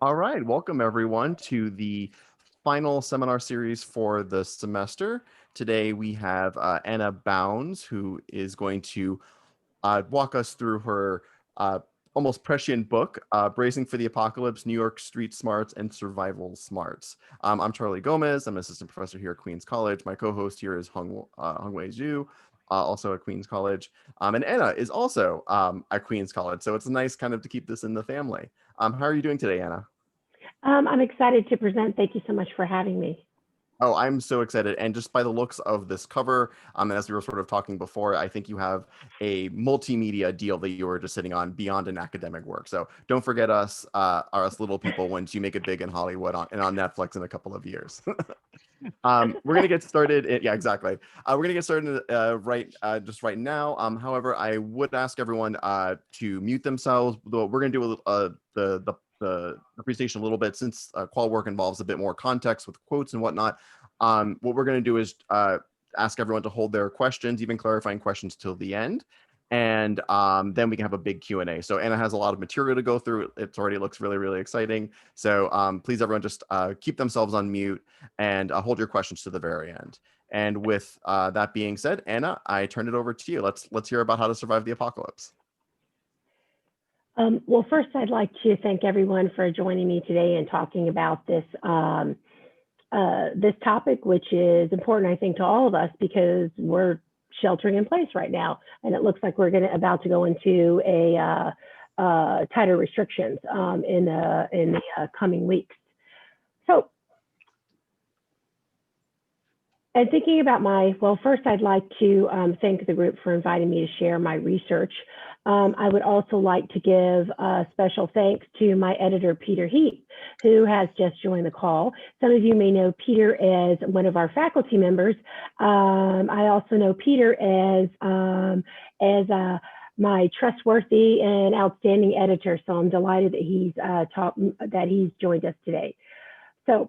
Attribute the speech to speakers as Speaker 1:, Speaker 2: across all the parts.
Speaker 1: All right, welcome everyone to the final seminar series for the semester. Today we have Anna Bounds, who is going to walk us through her almost prescient book, Bracing for the Apocalypse, New York Street Smarts and Survival Smarts. I'm Charlie Gomez. I'm an assistant professor here at Queens College. My co-host here is Hongwei Zhu, also at Queens College. And Anna is also at Queens College. So it's nice kind of to keep this in the family. How are you doing today, Anna?
Speaker 2: I'm excited to present. Thank you so much for having me.
Speaker 1: Oh, I'm so excited. And just by the looks of this cover, and as we were sort of talking before, I think you have a multimedia deal that you were just sitting on beyond an academic work. So don't forget us, us little people, once you make it big in Hollywood and on Netflix in a couple of years. We're going to get started. Yeah, exactly. We're going to get started just right now. However, I would ask everyone to mute themselves. We're going to do the presentation a little bit since qual work involves a bit more context with quotes and whatnot. What we're going to do is ask everyone to hold their questions, even clarifying questions, till the end. And then we can have a big Q&A. So Anna has a lot of material to go through. It already looks really, really exciting. So please, everyone, just keep themselves on mute and hold your questions to the very end. And with that being said, Anna, I turn it over to you. Let's hear about how to survive the apocalypse.
Speaker 2: Well, first, I'd like to thank everyone for joining me today and talking about this this topic, which is important, I think, to all of us because we're sheltering in place right now, and it looks like we're about to go into a tighter restrictions in the coming weeks. So, and thinking about first, I'd like to thank the group for inviting me to share my research. I would also like to give a special thanks to my editor, Peter Heath, who has just joined the call. Some of you may know Peter as one of our faculty members. I also know Peter as my trustworthy and outstanding editor. So I'm delighted that he's joined us today. So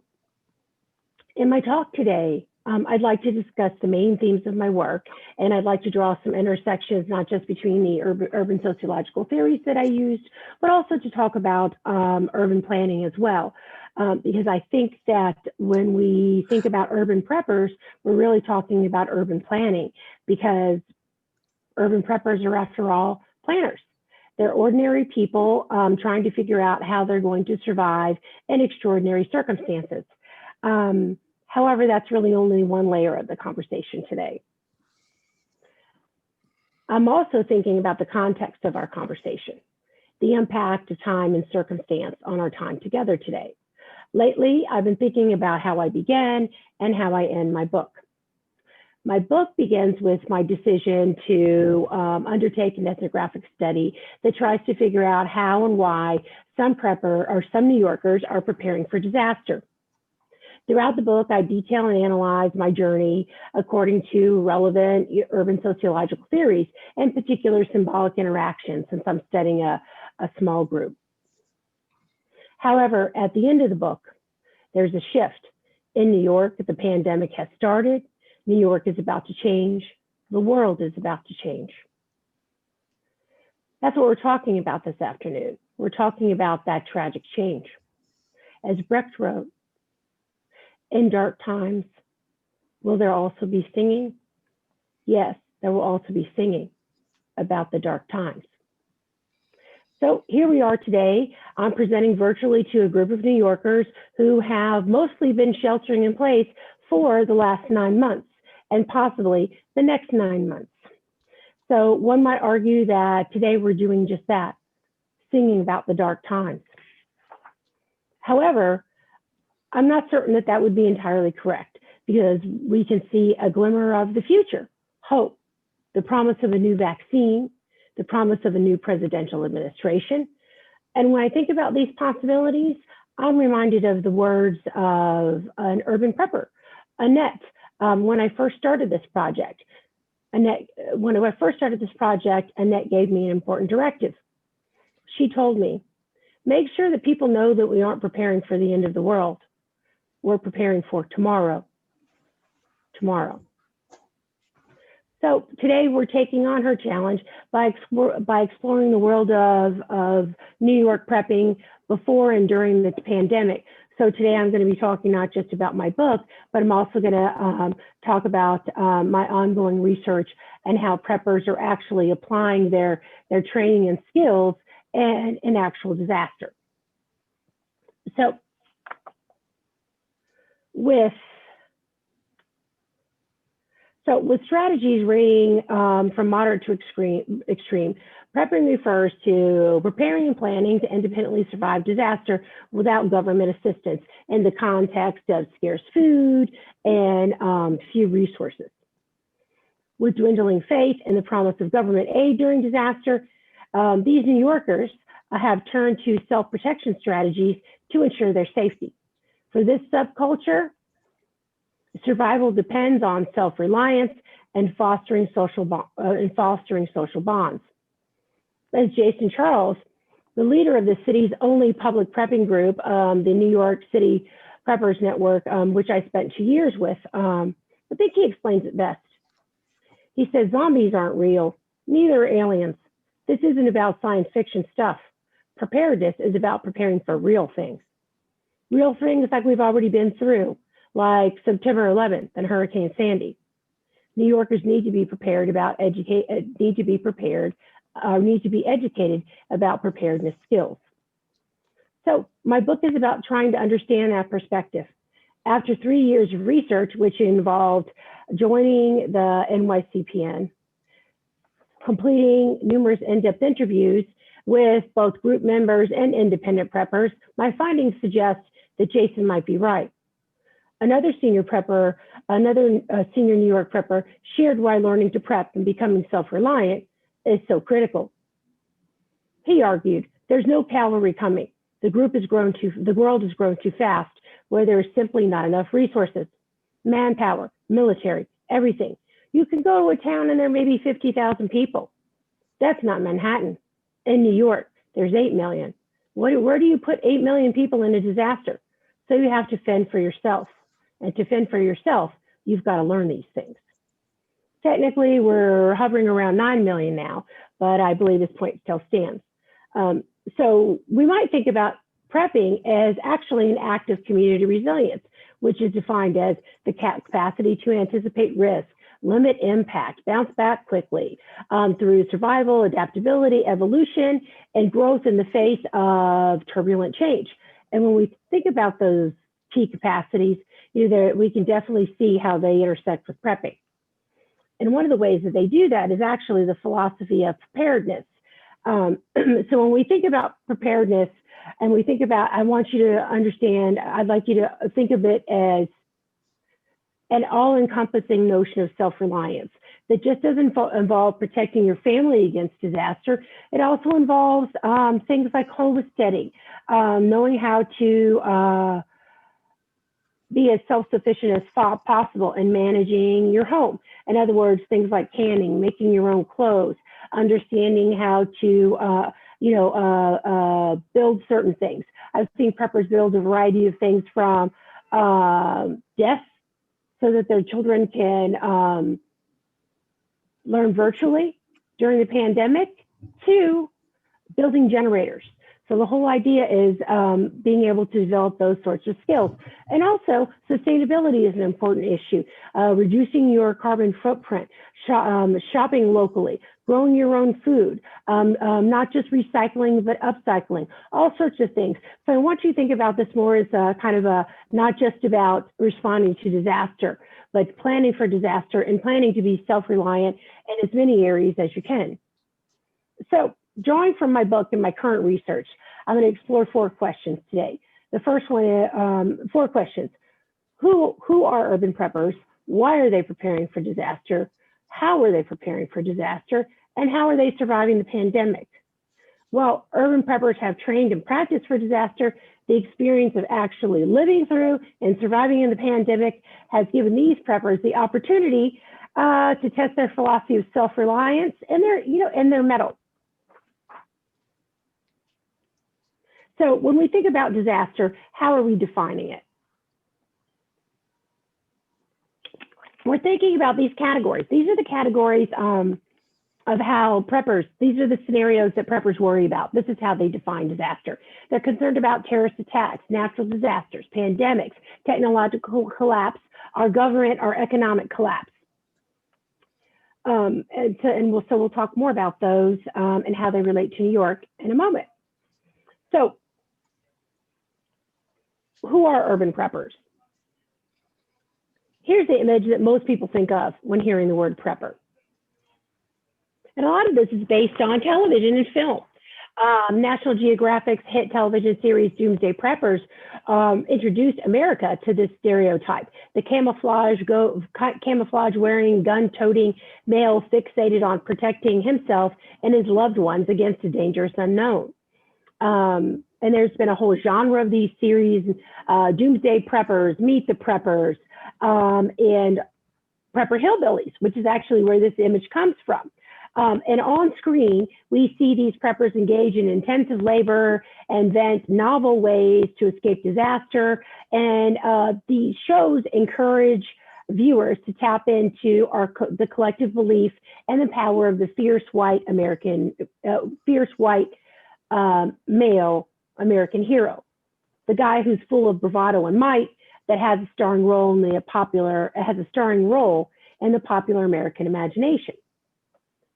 Speaker 2: in my talk today, I'd like to discuss the main themes of my work, and I'd like to draw some intersections, not just between the urban sociological theories that I used, but also to talk about urban planning as well. Because I think that when we think about urban preppers, we're really talking about urban planning, because urban preppers are, after all, planners. They're ordinary people trying to figure out how they're going to survive in extraordinary circumstances. However, that's really only one layer of the conversation today. I'm also thinking about the context of our conversation, the impact of time and circumstance on our time together today. Lately, I've been thinking about how I began and how I end my book. My book begins with my decision to undertake an ethnographic study that tries to figure out how and why some New Yorkers are preparing for disaster. Throughout the book, I detail and analyze my journey according to relevant urban sociological theories, and particular symbolic interactions, since I'm studying a small group. However, at the end of the book, there's a shift. In New York, the pandemic has started. New York is about to change. The world is about to change. That's what we're talking about this afternoon. We're talking about that tragic change. As Brecht wrote, in dark times, will there also be singing? Yes, there will also be singing about the dark times. So here we are today. I'm presenting virtually to a group of New Yorkers who have mostly been sheltering in place for the last 9 months and possibly the next 9 months. So one might argue that today we're doing just that, singing about the dark times. However, I'm not certain that that would be entirely correct, because we can see a glimmer of the future, hope, the promise of a new vaccine, the promise of a new presidential administration. And when I think about these possibilities, I'm reminded of the words of an urban prepper, Annette, when I first started this project. Annette gave me an important directive. She told me, make sure that people know that we aren't preparing for the end of the world. We're preparing for tomorrow. Tomorrow. So today we're taking on her challenge by exploring the world of New York prepping before and during the pandemic. So today I'm going to be talking not just about my book, but I'm also going to talk about my ongoing research and how preppers are actually applying their training and skills in actual disaster. So with strategies ranging from moderate to extreme, prepping refers to preparing and planning to independently survive disaster without government assistance in the context of scarce food and few resources. With dwindling faith in the promise of government aid during disaster, these New Yorkers have turned to self-protection strategies to ensure their safety. For this subculture, survival depends on self-reliance and fostering social bonds. As Jason Charles, the leader of the city's only public prepping group, the New York City Preppers Network, which I spent 2 years with, I think he explains it best. He says, zombies aren't real, neither are aliens. This isn't about science fiction stuff. Preparedness is about preparing for real things. Real things like we've already been through, like September 11th and Hurricane Sandy. New Yorkers need to be prepared about need to be educated about preparedness skills. So my book is about trying to understand that perspective. After 3 years of research, which involved joining the NYCPN, completing numerous in-depth interviews with both group members and independent preppers, my findings suggest that Jason might be right. Another senior New York prepper shared why learning to prep and becoming self-reliant is so critical. He argued, there's no cavalry coming. The world has grown too fast, where there is simply not enough resources, manpower, military, everything. You can go to a town and there may be 50,000 people. That's not Manhattan. In New York, there's 8 million. Where do you put 8 million people in a disaster? So you have to fend for yourself. And to fend for yourself, you've got to learn these things. Technically, we're hovering around 9 million now, but I believe this point still stands. So we might think about prepping as actually an act of community resilience, which is defined as the capacity to anticipate risk, limit impact, bounce back quickly through survival, adaptability, evolution, and growth in the face of turbulent change. And when we think about those key capacities, we can definitely see how they intersect with prepping. And one of the ways that they do that is actually the philosophy of preparedness. So when we think about preparedness and we think about, I want you to understand, I'd like you to think of it as an all-encompassing notion of self-reliance that just doesn't involve protecting your family against disaster. It also involves things like homesteading, knowing how to be as self-sufficient as possible in managing your home. In other words, things like canning, making your own clothes, understanding how to build certain things. I've seen preppers build a variety of things from desks so that their children can learn virtually during the pandemic, to building generators. So the whole idea is being able to develop those sorts of skills. And also, sustainability is an important issue. Reducing your carbon footprint, shopping locally, growing your own food, not just recycling, but upcycling, all sorts of things. So I want you to think about this more as not just about responding to disaster, but planning for disaster and planning to be self-reliant in as many areas as you can. So drawing from my book and my current research, I'm going to explore 4 questions today. The first one is 4 questions. Who are urban preppers? Why are they preparing for disaster? How are they preparing for disaster? And how are they surviving the pandemic? Well, urban preppers have trained and practiced for disaster. The experience of actually living through and surviving in the pandemic has given these preppers the opportunity to test their philosophy of self-reliance and their mettle. So when we think about disaster, how are we defining it? we're thinking about these categories. These are the categories of how preppers, these are the scenarios that preppers worry about. This is how they define disaster. They're concerned about terrorist attacks, natural disasters, pandemics, technological collapse, our government, our economic collapse. So we'll talk more about those and how they relate to New York in a moment. So who are urban preppers? Here's the image that most people think of when hearing the word prepper. And a lot of this is based on television and film. National Geographic's hit television series Doomsday Preppers introduced America to this stereotype. The camouflage wearing, gun-toting male fixated on protecting himself and his loved ones against a dangerous unknown. And there's been a whole genre of these series, Doomsday Preppers, Meet the Preppers, and Prepper Hillbillies, which is actually where this image comes from. And on screen, we see these preppers engage in intensive labor and invent novel ways to escape disaster. And these shows encourage viewers to tap into the collective belief and the power of the fierce white male American hero, the guy who's full of bravado and might, that has a starring role in the popular American imagination.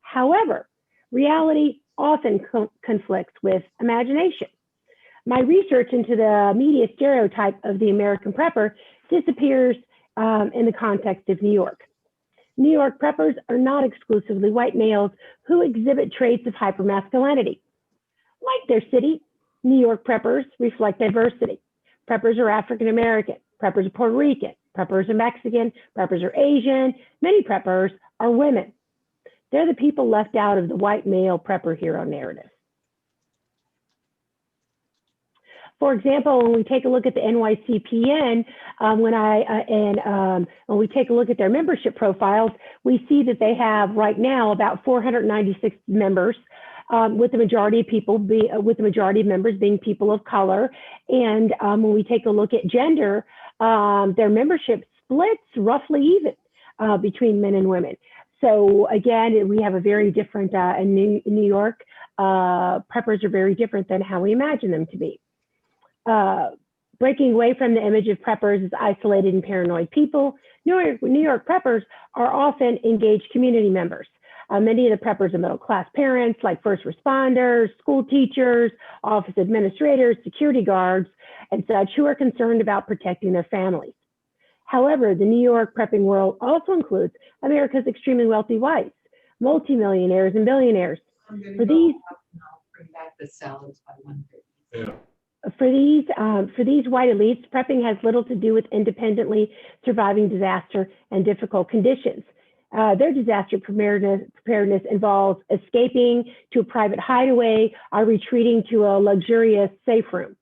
Speaker 2: However, reality often conflicts with imagination. My research into the media stereotype of the American prepper disappears in the context of New York. New York preppers are not exclusively white males who exhibit traits of hypermasculinity. Like their city, New York preppers reflect diversity. Preppers are African American, preppers are Puerto Rican, preppers are Mexican, preppers are Asian, many preppers are women. They're the people left out of the white male prepper hero narrative. For example, when we take a look at the NYCPN, when we take a look at their membership profiles, we see that they have right now about 496 members, with the majority of members being people of color. And when we take a look at gender, their membership splits roughly even between men and women. So again, we have a very different, in New York, preppers are very different than how we imagine them to be. Breaking away from the image of preppers as isolated and paranoid people, New York preppers are often engaged community members. Many of the preppers are middle-class parents, like first responders, school teachers, office administrators, security guards, and such, who are concerned about protecting their families. However, the New York prepping world also includes America's extremely wealthy whites, multimillionaires and billionaires. For these,
Speaker 3: bring back the salads by 1:30.
Speaker 1: Yeah.
Speaker 2: For these white elites, prepping has little to do with independently surviving disaster and difficult conditions. Their disaster preparedness involves escaping to a private hideaway or retreating to a luxurious safe room.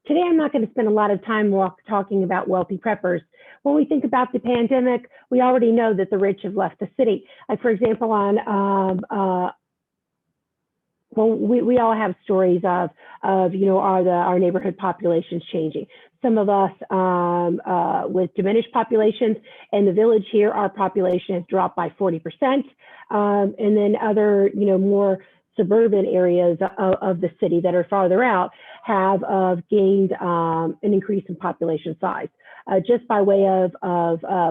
Speaker 2: Today, I'm not going to spend a lot of time talking about wealthy preppers. When we think about the pandemic, we already know that the rich have left the city. Like, for example, we all have stories of our neighborhood populations changing. Some of us with diminished populations. In the village here, our population has dropped by 40%. And then other, more suburban areas of the city that are farther out have gained an increase in population size. Just by way of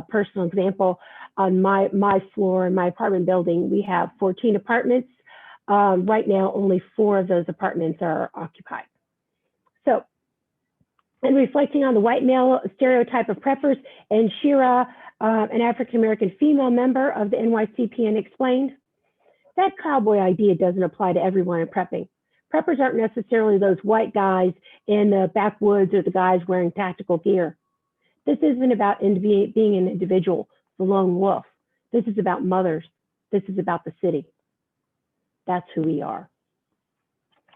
Speaker 2: personal example, on my floor in my apartment building, we have 14 apartments. Right now, only 4 of those apartments are occupied. So, and reflecting on the white male stereotype of preppers, and Shira, an African-American female member of the NYCPN, explained, that cowboy idea doesn't apply to everyone in prepping. Preppers aren't necessarily those white guys in the backwoods or the guys wearing tactical gear. This isn't about being an individual, the lone wolf. This is about mothers. This is about the city. That's who we are.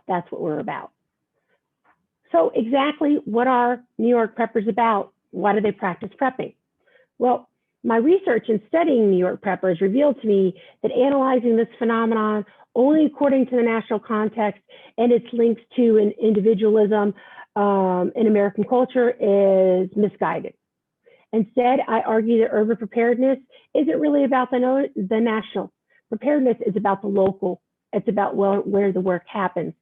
Speaker 2: That's what we're about. So exactly what are New York preppers about? Why do they practice prepping? Well, my research in studying New York preppers revealed to me that analyzing this phenomenon only according to the national context and its links to an individualism in American culture is misguided. Instead, I argue that urban preparedness isn't really about the national. Preparedness is about the local. It's about where the work happens.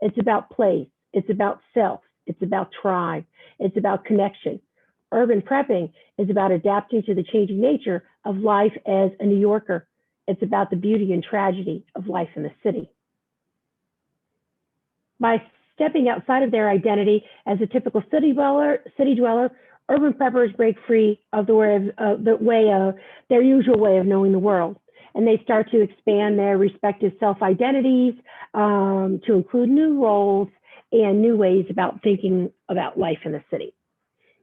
Speaker 2: It's about place. It's about self. It's about tribe. It's about connection. Urban prepping is about adapting to the changing nature of life as a New Yorker. It's about the beauty and tragedy of life in the city. By stepping outside of their identity as a typical city dweller, urban preppers break free of their usual way of knowing the world, and they start to expand their respective self-identities to include new roles and new ways about thinking about life in the city.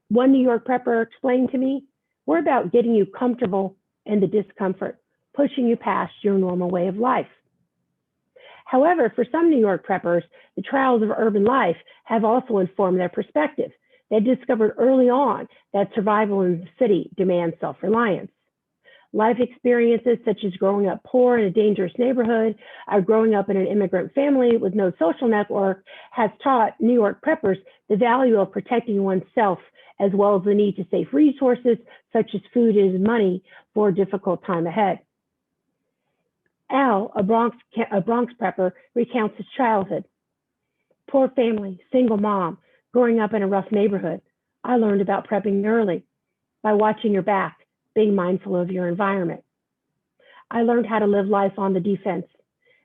Speaker 2: One New York prepper explained to me, we're about getting you comfortable in the discomfort, pushing you past your normal way of life. However, for some New York preppers, the trials of urban life have also informed their perspective. They discovered early on that survival in the city demands self-reliance. Life experiences such as growing up poor in a dangerous neighborhood or growing up in an immigrant family with no social network has taught New York preppers the value of protecting oneself, as well as the need to save resources such as food and money for a difficult time ahead. Al, a Bronx prepper, recounts his childhood. Poor family, single mom, growing up in a rough neighborhood. I learned about prepping early by watching your back, being mindful of your environment. I learned how to live life on the defense.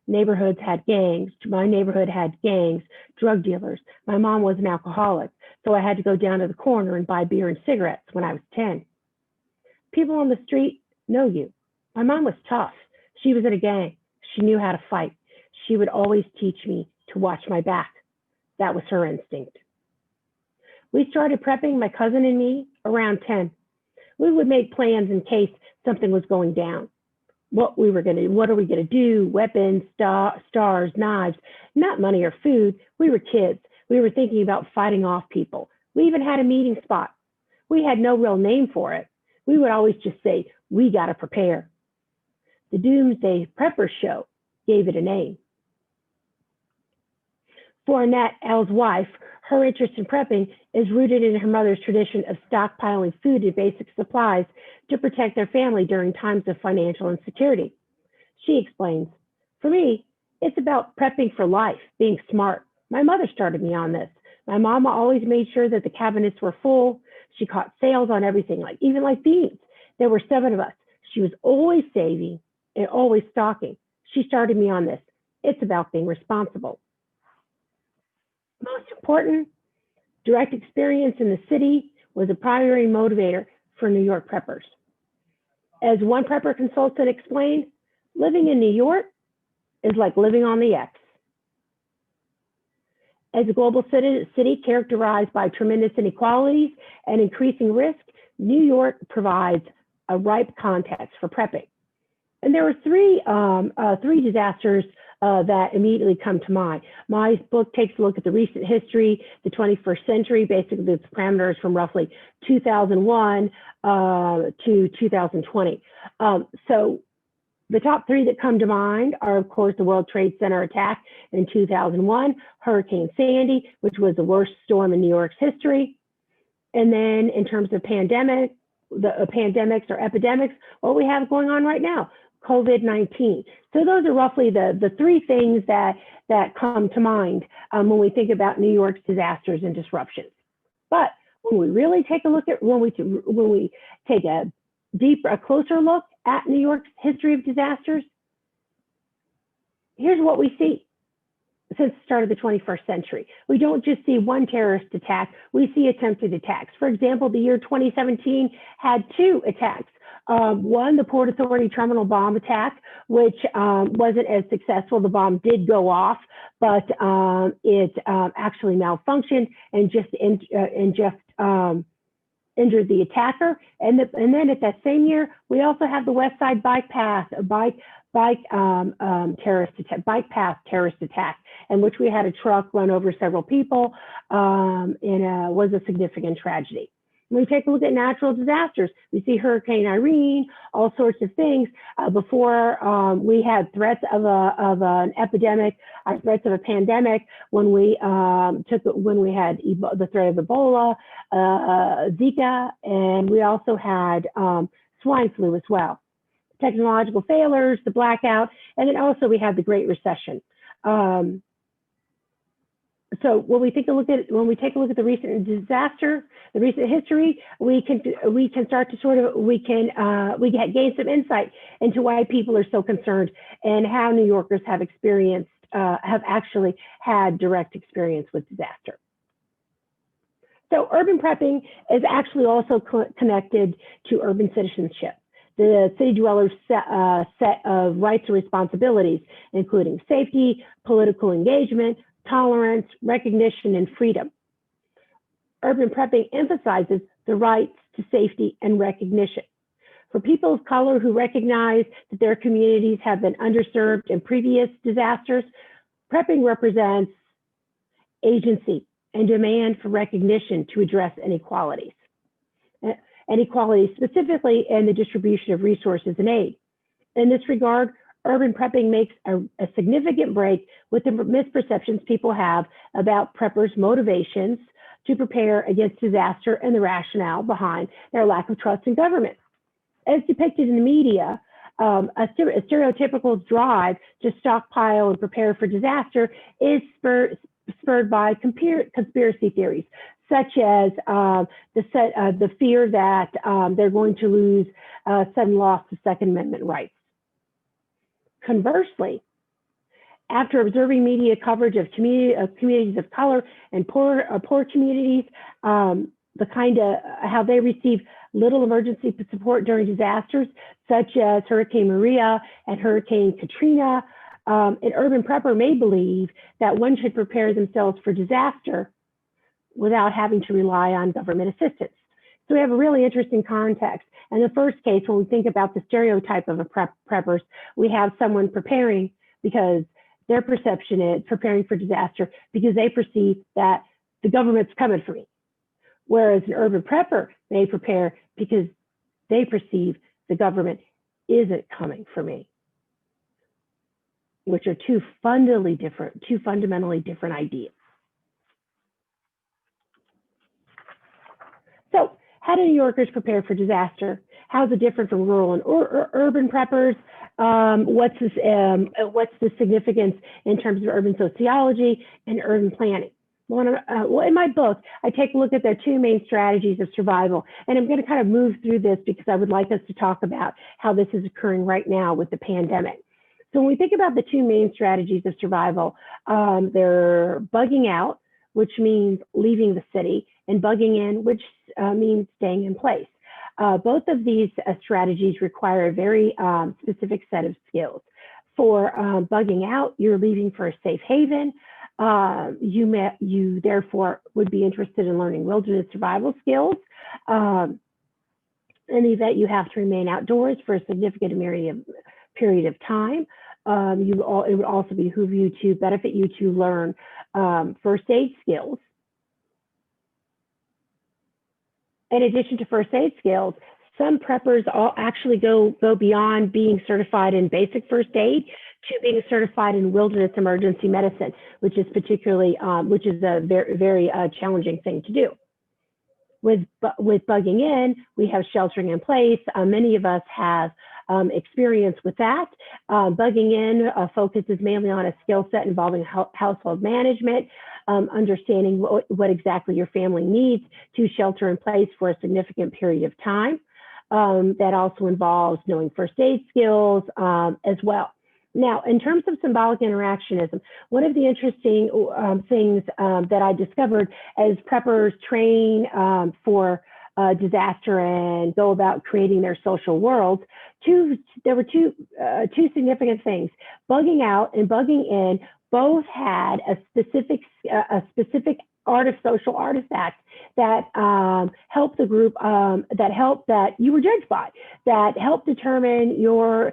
Speaker 2: Neighborhoods had gangs. My neighborhood had gangs, drug dealers. My mom was an alcoholic, so I had to go down to the corner and buy beer and cigarettes when I was 10. People on the street know you. My mom was tough. She was in a gang. She knew how to fight. She would always teach me to watch my back. That was her instinct. We started prepping, my cousin and me, around 10. We would make plans in case something was going down. What are we gonna do? Weapons, stars, knives, not money or food. We were kids. We were thinking about fighting off people. We even had a meeting spot. We had no real name for it. We would always just say, we gotta prepare. The Doomsday Prepper Show gave it a name. For Annette, Al's wife, her interest in prepping is rooted in her mother's tradition of stockpiling food and basic supplies to protect their family during times of financial insecurity. She explains, for me, it's about prepping for life, being smart. My mother started me on this. My mama always made sure that the cabinets were full. She caught sales on everything, even like beans. There were 7 of us. She was always saving and always stocking. She started me on this. It's about being responsible. Most important, direct experience in the city was a primary motivator for New York preppers. As one prepper consultant explained, living in New York is like living on the X. As a global city characterized by tremendous inequalities and increasing risk, New York provides a ripe context for prepping. And there were three disasters that immediately come to mind. My book takes a look at the recent history, the 21st century, basically the parameters from roughly 2001 to 2020. So the top 3 that come to mind are, of course, the World Trade Center attack in 2001, Hurricane Sandy, which was the worst storm in New York's history. And then in terms of pandemics or epidemics, what we have going on right now, COVID-19. So those are roughly the 3 things that come to mind when we think about New York's disasters and disruptions. But when we really take a look at, when we take a closer look at New York's history of disasters, here's what we see since the start of the 21st century. We don't just see one terrorist attack, we see attempted attacks. For example, the year 2017 had 2 attacks. One, the Port Authority terminal bomb attack, which wasn't as successful. The bomb did go off, but it actually malfunctioned and just injured the attacker. And then at that same year, we also have the West Side bike path terrorist attack, in which we had a truck run over several people, and was a significant tragedy. When we take a look at natural disasters, we see Hurricane Irene, all sorts of things. Before we had threats of an epidemic, threats of a pandemic. When we had the threat of Ebola, Zika, and we also had swine flu as well. Technological failures, the blackout, and then also we had the Great Recession. So when we take a look at the recent disaster, the recent history, we can start to gain some insight into why people are so concerned and how New Yorkers have actually had direct experience with disaster. So urban prepping is actually also connected to urban citizenship. The city dwellers' set of rights and responsibilities, including safety, political engagement, tolerance, recognition, and freedom. Urban prepping emphasizes the rights to safety and recognition. For people of color who recognize that their communities have been underserved in previous disasters, prepping represents agency and demand for recognition to address inequalities. Inequalities specifically in the distribution of resources and aid. In this regard, urban prepping makes a significant break with the misperceptions people have about preppers' motivations to prepare against disaster and the rationale behind their lack of trust in government. As depicted in the media, a stereotypical drive to stockpile and prepare for disaster is spurred by conspiracy theories, such as the fear that they're going to lose sudden loss of Second Amendment rights. Conversely, after observing media coverage of communities of color and poor communities, how they receive little emergency support during disasters, such as Hurricane Maria and Hurricane Katrina, an urban prepper may believe that one should prepare themselves for disaster without having to rely on government assistance. So we have a really interesting context. In the first case, when we think about the stereotype of a preppers, we have someone preparing because their perception is preparing for disaster because they perceive that the government's coming for me. Whereas an urban prepper may prepare because they perceive the government isn't coming for me, which are two fundamentally different ideas. So how do New Yorkers prepare for disaster? How's it different from rural and urban preppers? What's the significance in terms of urban sociology and urban planning? Well, in my book, I take a look at their two main strategies of survival, and I'm going to kind of move through this because I would like us to talk about how this is occurring right now with the pandemic. So when we think about the two main strategies of survival, they're bugging out, which means leaving the city, and bugging in, which means staying in place. Both of these strategies require a very specific set of skills. For bugging out, you're leaving for a safe haven. You therefore would be interested in learning wilderness survival skills. In the event you have to remain outdoors for a significant period of time, it would also benefit you to learn first aid skills. In addition to first aid skills, some preppers actually go beyond being certified in basic first aid to being certified in wilderness emergency medicine, which is a very challenging thing to do. With bugging in, we have sheltering in place. Many of us have experience with that. Bugging in focuses mainly on a skill set involving household management, understanding what exactly your family needs to shelter in place for a significant period of time. That also involves knowing first aid skills as well. Now, in terms of symbolic interactionism, one of the interesting things that I discovered as preppers train for disaster and go about creating their social worlds, there were two significant things. Bugging out and bugging in both had a specific social artifact that helped the group, that you were judged by, that helped determine your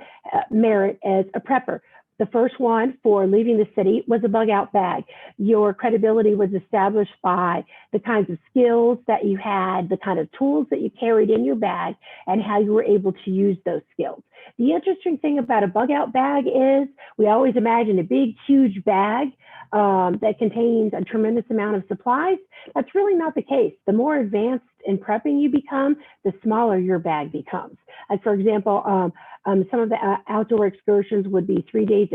Speaker 2: merit as a prepper. The first one for leaving the city was a bug out bag. Your credibility was established by the kinds of skills that you had, the kind of tools that you carried in your bag, and how you were able to use those skills. The interesting thing about a bug out bag is we always imagine a big, huge bag that contains a tremendous amount of supplies. That's really not the case. The more advanced in prepping you become, the smaller your bag becomes. Like for example, some of the outdoor excursions would be a 3-day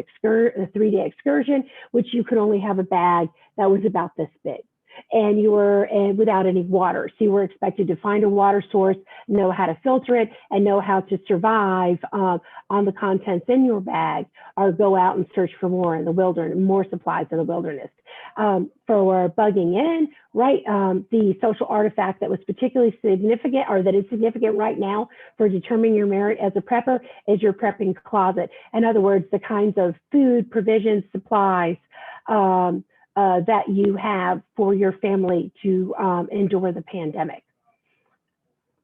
Speaker 2: excursion, which you could only have a bag that was about this big. And you were without any water. So you were expected to find a water source, know how to filter it, and know how to survive on the contents in your bag, or go out and search for more in the wilderness, more supplies in the wilderness. For bugging in, right, the social artifact that was particularly significant, or that is significant right now for determining your merit as a prepper, is your prepping closet. In other words, the kinds of food, provisions, supplies, that you have for your family to endure the pandemic.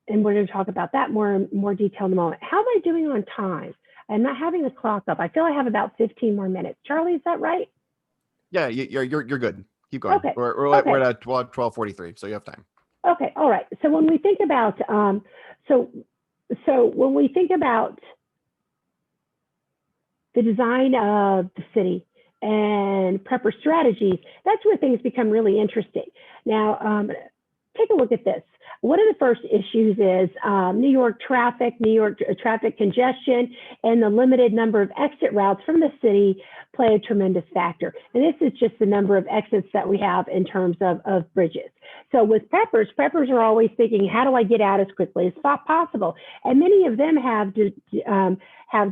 Speaker 2: And we're going to talk about that more detail in a moment. How am I doing on time? I'm not having the clock up. I feel I have about 15 more minutes. Charlie, is that right?
Speaker 1: Yeah, you're good. Keep going.
Speaker 2: Okay.
Speaker 1: We're at 12:43, so you have time.
Speaker 2: Okay. All right. So when we think about so when we think about the design of the city and prepper strategies, that's where things become really interesting. Now, take a look at this. One of the first issues is New York traffic congestion, and the limited number of exit routes from the city play a tremendous factor. And this is just the number of exits that we have in terms of bridges. So with preppers are always thinking, how do I get out as quickly as possible? And many of them have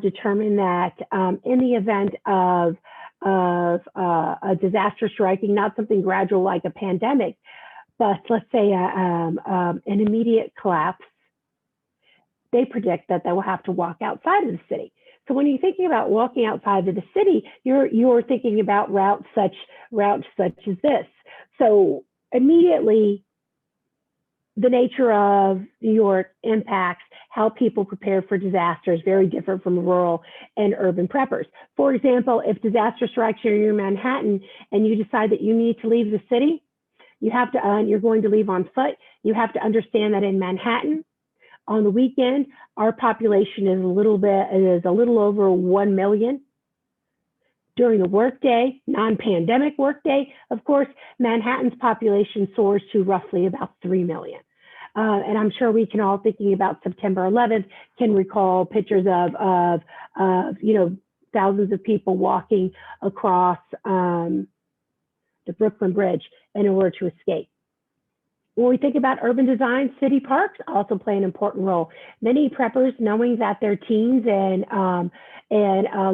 Speaker 2: determined that in the event of a disaster striking, not something gradual like a pandemic, but let's say an immediate collapse, they predict that they will have to walk outside of the city. So when you're thinking about walking outside of the city, you're thinking about routes such as this. So immediately, the nature of New York impacts how people prepare for disasters, very different from rural and urban preppers. For example, if disaster strikes you in Manhattan and you decide that you need to leave the city, you have to, you're going to leave on foot. You have to understand that in Manhattan, on the weekend, our population is a little over 1 million. During the workday, non-pandemic workday, of course, Manhattan's population soars to roughly about 3 million. And I'm sure we can all, thinking about September 11th, can recall pictures of thousands of people walking across the Brooklyn Bridge in order to escape. When we think about urban design, city parks also play an important role. Many preppers, knowing that their teens and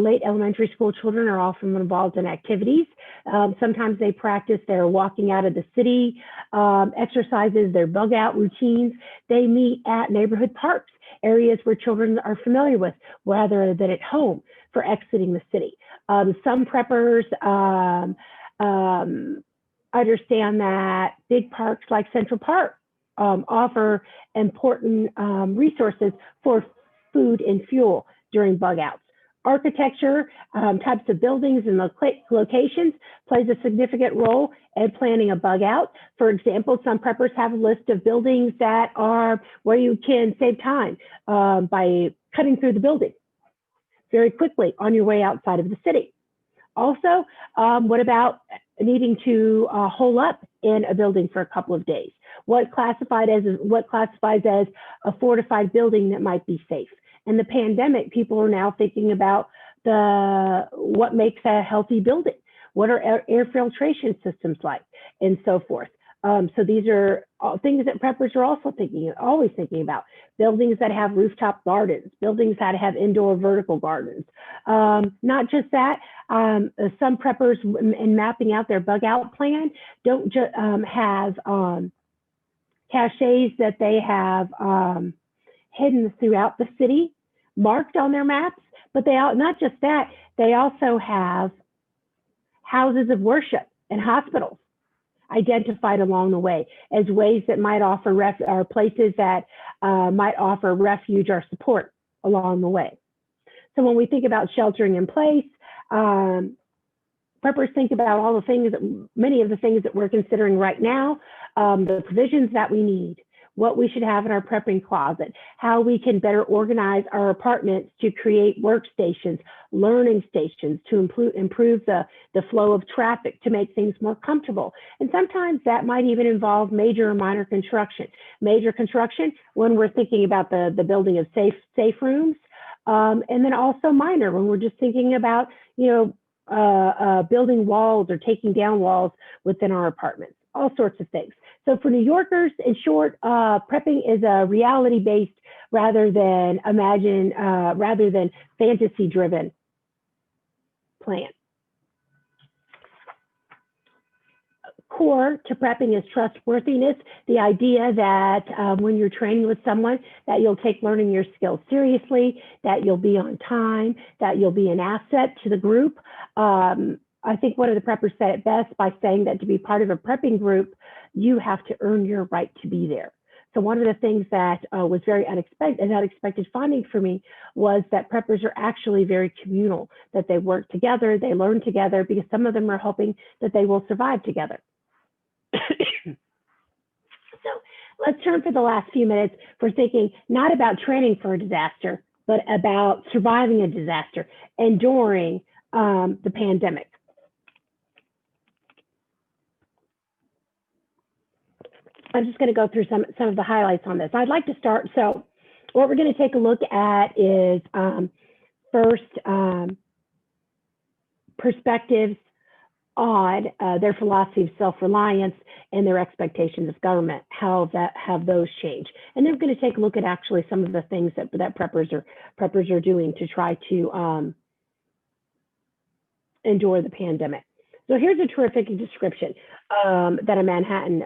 Speaker 2: late elementary school children are often involved in activities. Sometimes they practice their walking out of the city exercises, their bug out routines. They meet at neighborhood parks, areas where children are familiar with, rather than at home for exiting the city. Some preppers understand that big parks like Central Park offer important resources for food and fuel during bug outs. Architecture, types of buildings and locations plays a significant role in planning a bug out. For example, some preppers have a list of buildings that are where you can save time by cutting through the building very quickly on your way outside of the city. Also, what about needing to hole up in a building for a couple of days? What classifies as a fortified building that might be safe? In the pandemic, people are now thinking about what makes a healthy building. What are air filtration systems like, and so forth. So these are things that preppers are also always thinking about. Buildings that have rooftop gardens, buildings that have indoor vertical gardens. Not just that, some preppers in mapping out their bug out plan don't just have caches that they have hidden throughout the city, marked on their maps, but not just that, they also have houses of worship and hospitals identified along the way as ways that might offer or places that might offer refuge or support along the way. So when we think about sheltering in place, Preppers think about all the things, many of the things that we're considering right now, the provisions that we need, what we should have in our prepping closet, how we can better organize our apartments to create workstations, learning stations, to improve the flow of traffic, to make things more comfortable. And sometimes that might even involve major or minor construction. Major construction, when we're thinking about the building of safe rooms, and then also minor, when we're just thinking about, building walls or taking down walls within our apartments, all sorts of things. So for New Yorkers, in short, prepping is a reality-based rather than fantasy-driven plan. Core to prepping is trustworthiness, the idea that when you're training with someone, that you'll take learning your skills seriously, that you'll be on time, that you'll be an asset to the group. I think one of the preppers said it best by saying that to be part of a prepping group, you have to earn your right to be there. So one of the things that was very unexpected finding for me was that preppers are actually very communal, that they work together, they learn together, because some of them are hoping that they will survive together. So let's turn for the last few minutes for thinking not about training for a disaster, but about surviving a disaster, enduring the pandemic. I'm just going to go through some of the highlights on this. I'd like to start. So what we're going to take a look at is first, perspectives on their philosophy of self-reliance and their expectations of government, how have those changed. And then we're going to take a look at actually some of the things that preppers are doing to try to endure the pandemic. So here's a terrific description that a Manhattan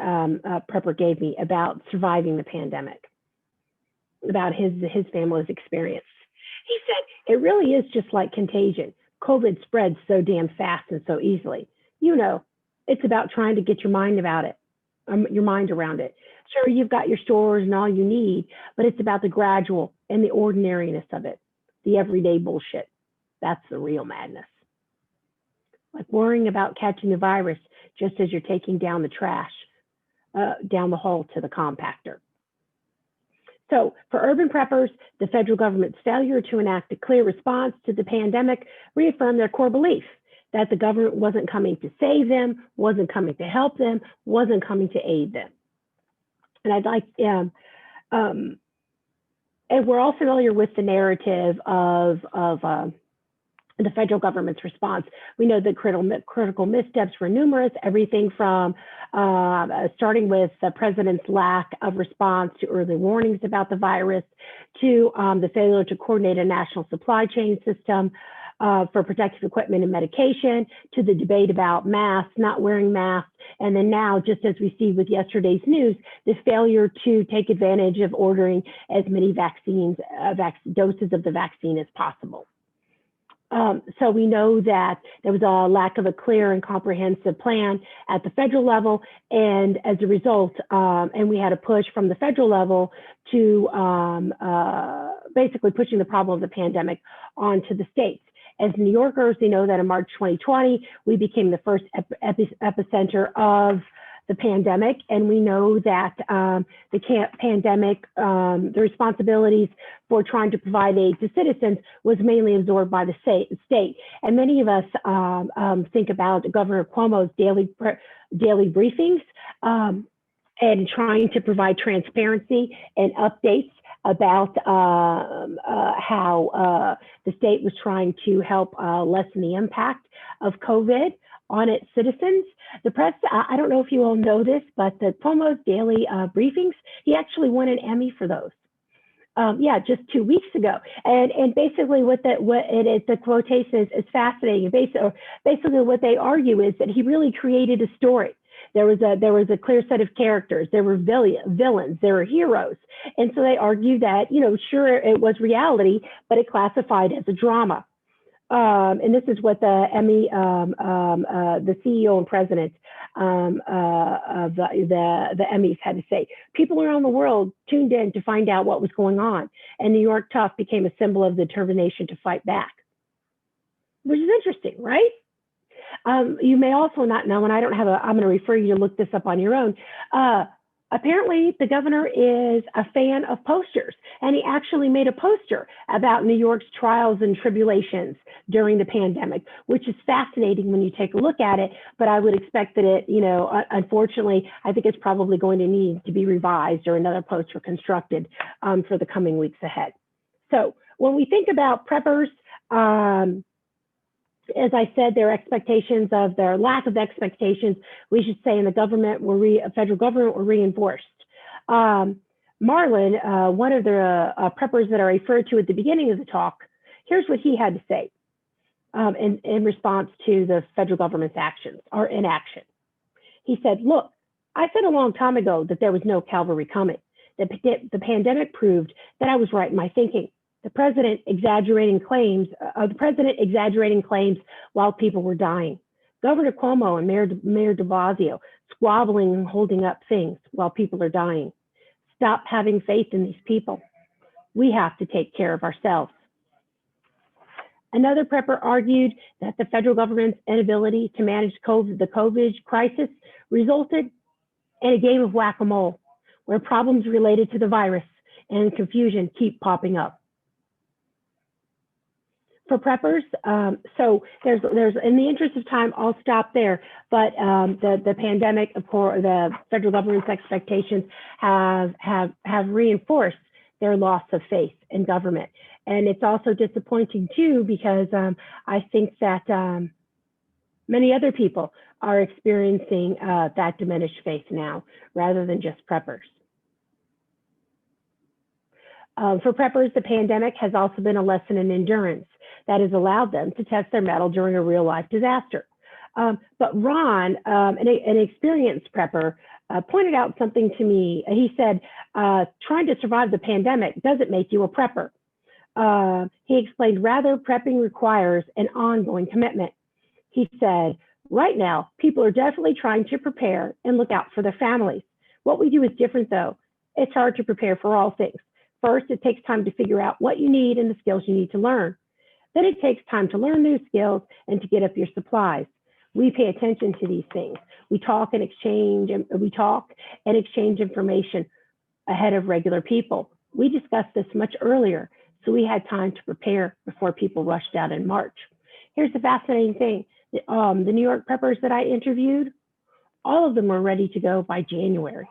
Speaker 2: prepper gave me about surviving the pandemic, about his family's experience. He said, it really is just like contagion. COVID spreads so damn fast and so easily. It's about trying to get your mind around it. Sure, you've got your stores and all you need, but it's about the gradual and the ordinariness of it, the everyday bullshit. That's the real madness. Like worrying about catching the virus just as you're taking down the trash down the hall to the compactor. So for urban preppers, the federal government's failure to enact a clear response to the pandemic reaffirmed their core belief that the government wasn't coming to save them, wasn't coming to help them, wasn't coming to aid them. And I'd like, and we're all familiar with the narrative of the federal government's response. We know that critical missteps were numerous, everything from starting with the president's lack of response to early warnings about the virus, to the failure to coordinate a national supply chain system for protective equipment and medication, to the debate about masks, not wearing masks, and then now, just as we see with yesterday's news, the failure to take advantage of ordering as many doses of the vaccine as possible. So we know that there was a lack of a clear and comprehensive plan at the federal level, and as a result, and we had a push from the federal level to basically pushing the problem of the pandemic onto the states. As New Yorkers, we know that in March 2020, we became the first epicenter of the pandemic, and we know that the pandemic, the responsibilities for trying to provide aid to citizens was mainly absorbed by the state. And many of us think about Governor Cuomo's daily briefings and trying to provide transparency and updates about how the state was trying to help lessen the impact of COVID on its citizens. The press, I don't know if you all know this, but the Cuomo's daily briefings, he actually won an Emmy for those. Yeah, just 2 weeks ago. And basically the quotation is fascinating. Basically what they argue is that he really created a story. There was a clear set of characters. There were villains, there were heroes. And so they argue that, sure, it was reality, but it classified as a drama. And this is what the Emmy, the CEO and president of the Emmys had to say. People around the world tuned in to find out what was going on, and New York Tough became a symbol of determination to fight back. which is interesting, right? You may also not know, and I don't have I'm going to refer you to look this up on your own. Apparently, the governor is a fan of posters, and he actually made a poster about New York's trials and tribulations during the pandemic, which is fascinating when you take a look at it. But I would expect that it, unfortunately, I think it's probably going to need to be revised or another poster constructed for the coming weeks ahead. So when we think about preppers, as I said, their expectations of their lack of expectations, we should say, in the government federal government were reinforced. Marlon, one of the preppers that I referred to at the beginning of the talk, here's what he had to say in response to the federal government's actions or inaction. He said, "Look, I said a long time ago that there was no cavalry coming. The pandemic proved that I was right in my thinking. The president exaggerating claims while people were dying. Governor Cuomo and Mayor de Blasio squabbling and holding up things while people are dying. Stop having faith in these people. We have to take care of ourselves." Another prepper argued that the federal government's inability to manage the COVID crisis resulted in a game of whack-a-mole, where problems related to the virus and confusion keep popping up. For preppers, so there's in the interest of time, I'll stop there. But the pandemic, of course, the federal government's expectations have reinforced their loss of faith in government, and it's also disappointing too because I think that many other people are experiencing that diminished faith now, rather than just preppers. For preppers, the pandemic has also been a lesson in endurance that has allowed them to test their mettle during a real-life disaster. But Ron, an experienced prepper, pointed out something to me. He said, trying to survive the pandemic doesn't make you a prepper. He explained, rather, prepping requires an ongoing commitment. He said, right now, people are definitely trying to prepare and look out for their families. What we do is different, though. It's hard to prepare for all things. First, it takes time to figure out what you need and the skills you need to learn. Then it takes time to learn new skills and to get up your supplies. We pay attention to these things. We talk and exchange information ahead of regular people. We discussed this much earlier, so we had time to prepare before people rushed out in March. Here's the fascinating thing. The New York preppers that I interviewed, all of them were ready to go by January,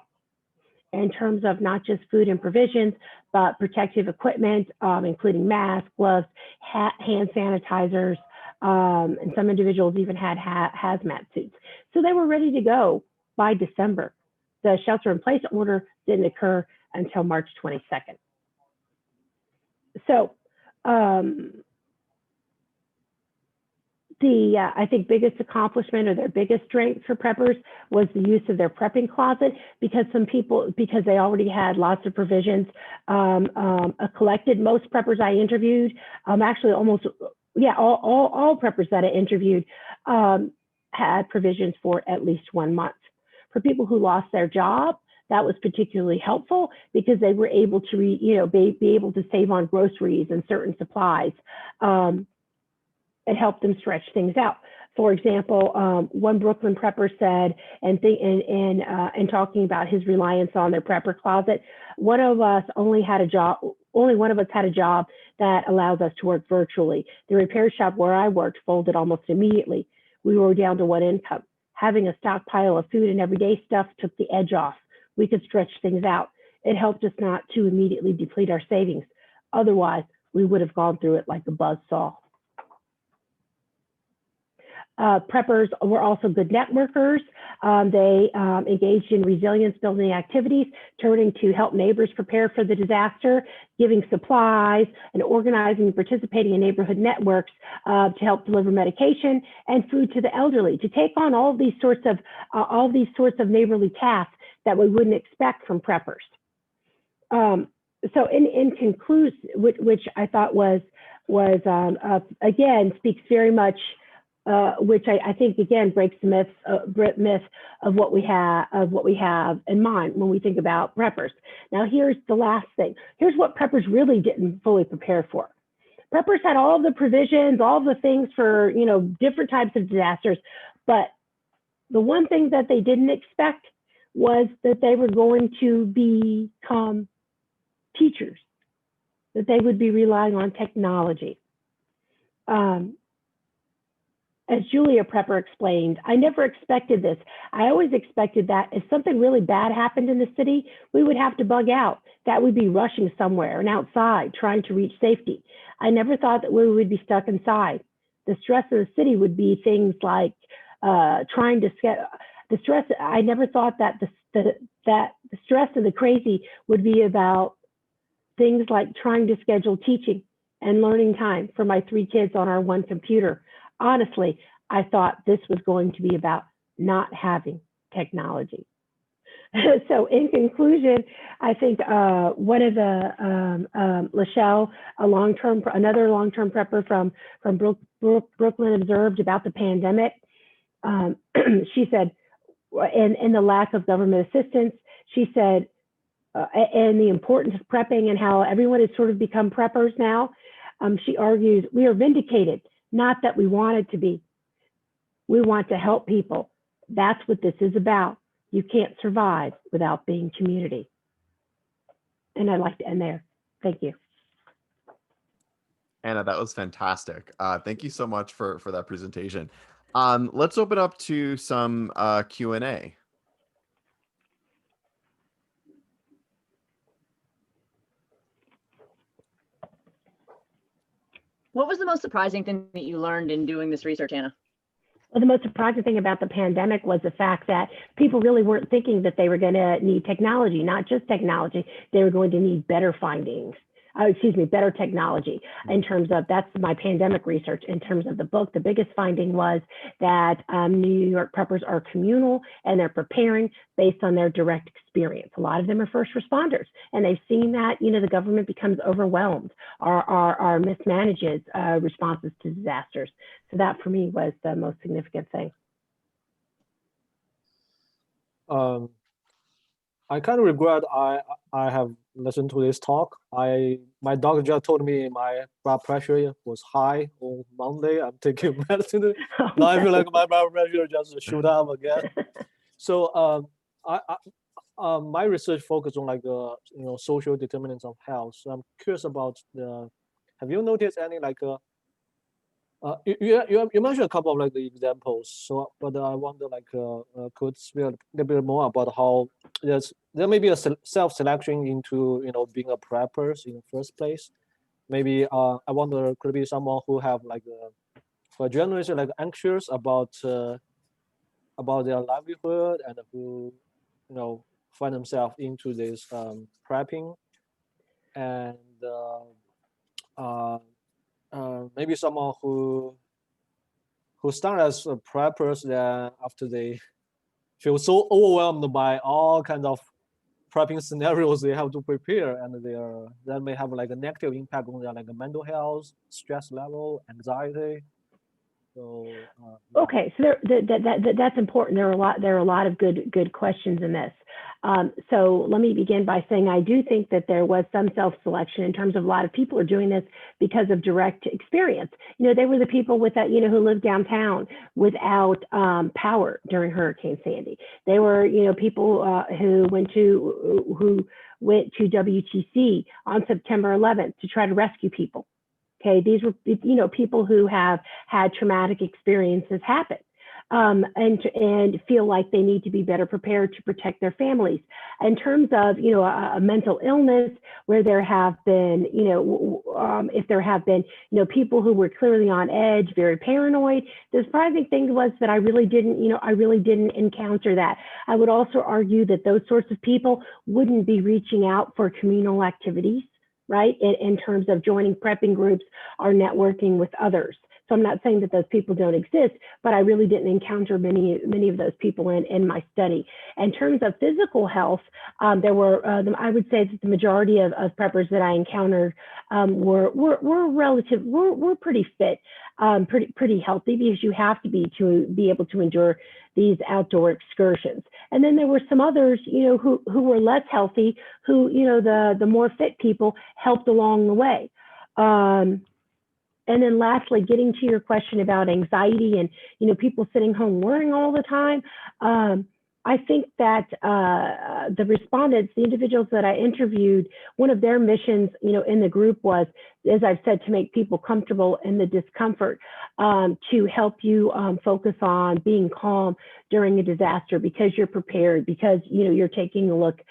Speaker 2: in terms of not just food and provisions, but protective equipment, including masks, gloves, hand sanitizers, and some individuals even had hazmat suits. So they were ready to go by December. The shelter-in-place order didn't occur until March 22nd. So I think biggest accomplishment or their biggest strength for preppers was the use of their prepping closet, because because they already had lots of provisions collected. Most preppers I interviewed, actually almost, all preppers that I interviewed had provisions for at least 1 month. For people who lost their job, that was particularly helpful because they were able to be able to save on groceries and certain supplies. It helped them stretch things out. For example, one Brooklyn prepper said, and talking about his reliance on their prepper closet, one of us had a job that allows us to work virtually. The repair shop where I worked folded almost immediately. We were down to one income. Having a stockpile of food and everyday stuff took the edge off. We could stretch things out. It helped us not to immediately deplete our savings. Otherwise, we would have gone through it like a buzzsaw. Preppers were also good networkers. They engaged in resilience building activities, turning to help neighbors prepare for the disaster, giving supplies, and organizing and participating in neighborhood networks to help deliver medication and food to the elderly, to take on all these sorts of neighborly tasks that we wouldn't expect from preppers. So in conclusion, which I thought was again speaks very much. Which I think again breaks the myth of what we have in mind when we think about preppers. Now here's the last thing. Here's what preppers really didn't fully prepare for. Preppers had all the provisions, all the things for, different types of disasters. But the one thing that they didn't expect was that they were going to become teachers, that they would be relying on technology. As Julia Prepper explained, I never expected this. I always expected that if something really bad happened in the city, we would have to bug out, that we'd be rushing somewhere and outside trying to reach safety. I never thought that we would be stuck inside. The stress of the city would be things like trying to the stress. I never thought that the stress and the crazy would be about things like trying to schedule teaching and learning time for my 3 kids on our one computer. Honestly, I thought this was going to be about not having technology. So in conclusion, I think one of the, Lachelle, another long-term prepper from Brooklyn observed about the pandemic. She said, and the lack of government assistance, she said, and the importance of prepping and how everyone has sort of become preppers now. She argues, we are vindicated, not that we wanted to be. We want to help people. That's what this is about. You can't survive without being community. And I'd like to end there. Thank you.
Speaker 1: Anna, that was fantastic. Thank you so much for that presentation. Let's open up to some Q&A.
Speaker 4: What was the most surprising thing that you learned in doing this research, Anna?
Speaker 2: Well, the most surprising thing about the pandemic was the fact that people really weren't thinking that they were going to need technology, not just technology, they were going to need better findings. Better technology in terms of, that's my pandemic research. In terms of the book, the biggest finding was that New York preppers are communal and they're preparing based on their direct experience. A lot of them are first responders, and they've seen that, the government becomes overwhelmed or mismanages responses to disasters. So that for me was the most significant thing.
Speaker 5: I kind of regret I have listened to this talk. My doctor just told me my blood pressure was high on Monday. I'm taking medicine. Now I feel like my blood pressure just shoot up again. So my research focused on social determinants of health. So I'm curious about have you noticed any you mentioned a couple of the examples. So, but I wonder could speak a little bit more about how there may be a self-selection into being a prepper in the first place. Maybe I wonder could it be someone who have for generation anxious about their livelihood and who find themselves into this prepping, and maybe someone who start as preppers, then after they feel so overwhelmed by all kinds of prepping scenarios they have to prepare, and that may have a negative impact on their mental health, stress level, anxiety. So
Speaker 2: okay, so that's important. There are a lot of good questions in this. So let me begin by saying I do think that there was some self-selection in terms of a lot of people are doing this because of direct experience. They were the people with that, who lived downtown without power during Hurricane Sandy. They were, people who went to WTC on September 11th to try to rescue people. Okay, these were, people who have had traumatic experiences happen and feel like they need to be better prepared to protect their families. In terms of, a mental illness where there have been, if there have been, people who were clearly on edge, very paranoid, the surprising thing was that I really didn't encounter that. I would also argue that those sorts of people wouldn't be reaching out for communal activities, right? In terms of joining prepping groups or networking with others. So I'm not saying that those people don't exist, but I really didn't encounter many of those people in my study. In terms of physical health, there were, I would say that the majority of preppers that I encountered were pretty fit, pretty healthy, because you have to be able to endure these outdoor excursions. And then there were some others, who were less healthy, who, the more fit people helped along the way. And then lastly, getting to your question about anxiety and, you know, people sitting home worrying all the time. I think that the respondents, the individuals that I interviewed, one of their missions, you know, in the group was, as I've said, to make people comfortable in the discomfort, to help you focus on being calm during a disaster, because you're prepared, because, you know, you're taking a look,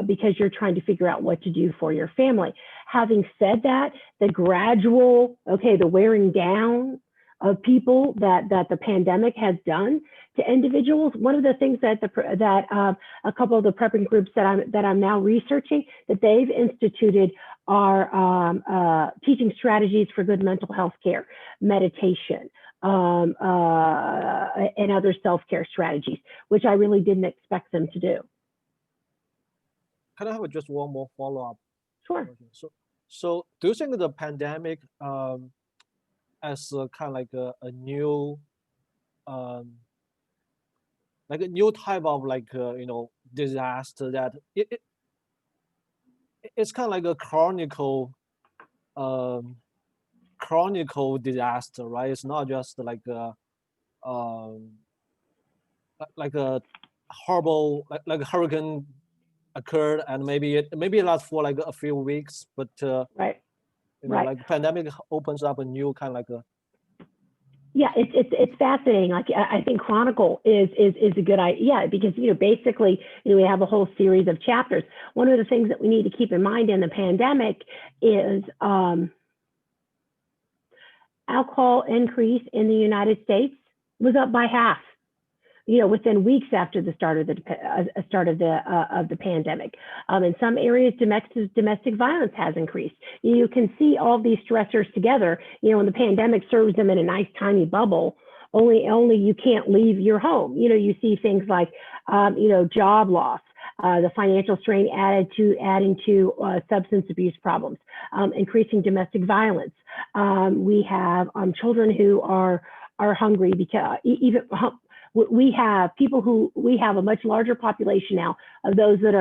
Speaker 2: because you're trying to figure out what to do for your family. Having said that, the gradual, the wearing down of people that the pandemic has done to individuals. One of the things that a couple of the prepping groups that I'm now researching that they've instituted are teaching strategies for good mental health care, meditation, and other self-care strategies, which I really didn't expect them to do.
Speaker 5: Can I have just one more follow-up?
Speaker 2: Sure.
Speaker 5: So do you think the pandemic as a kind of like a new type of you know, disaster that it's kind of like a chronicle disaster, right? It's not just like a horrible like a hurricane occurred and maybe it lasts for like a few weeks, but
Speaker 2: right.
Speaker 5: You know, like pandemic opens up a new kind of like a.
Speaker 2: Yeah, it's fascinating. Like I think chronicle is a good idea because, you know, basically, you know, we have a whole series of chapters. One of the things that we need to keep in mind in the pandemic is alcohol increase in the United States was up by half, you know, within weeks after the start of the pandemic. In some areas, domestic violence has increased. You can see all these stressors together, you know, and the pandemic serves them in a nice tiny bubble. Only you can't leave your home. You know, you see things like, you know, job loss, the financial strain adding to substance abuse problems, increasing domestic violence. We have children who are hungry because we have a much larger population now of those that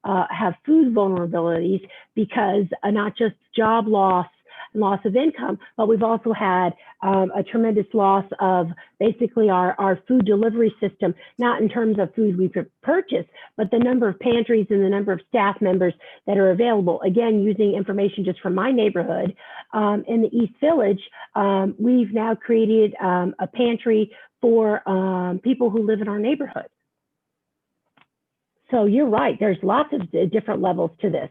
Speaker 2: have food vulnerabilities because not just job loss and loss of income, but we've also had a tremendous loss of basically our food delivery system, not in terms of food we purchase, but the number of pantries and the number of staff members that are available. Again, using information just from my neighborhood, in the East Village, we've now created a pantry for people who live in our neighborhood. So you're right, there's lots of different levels to this.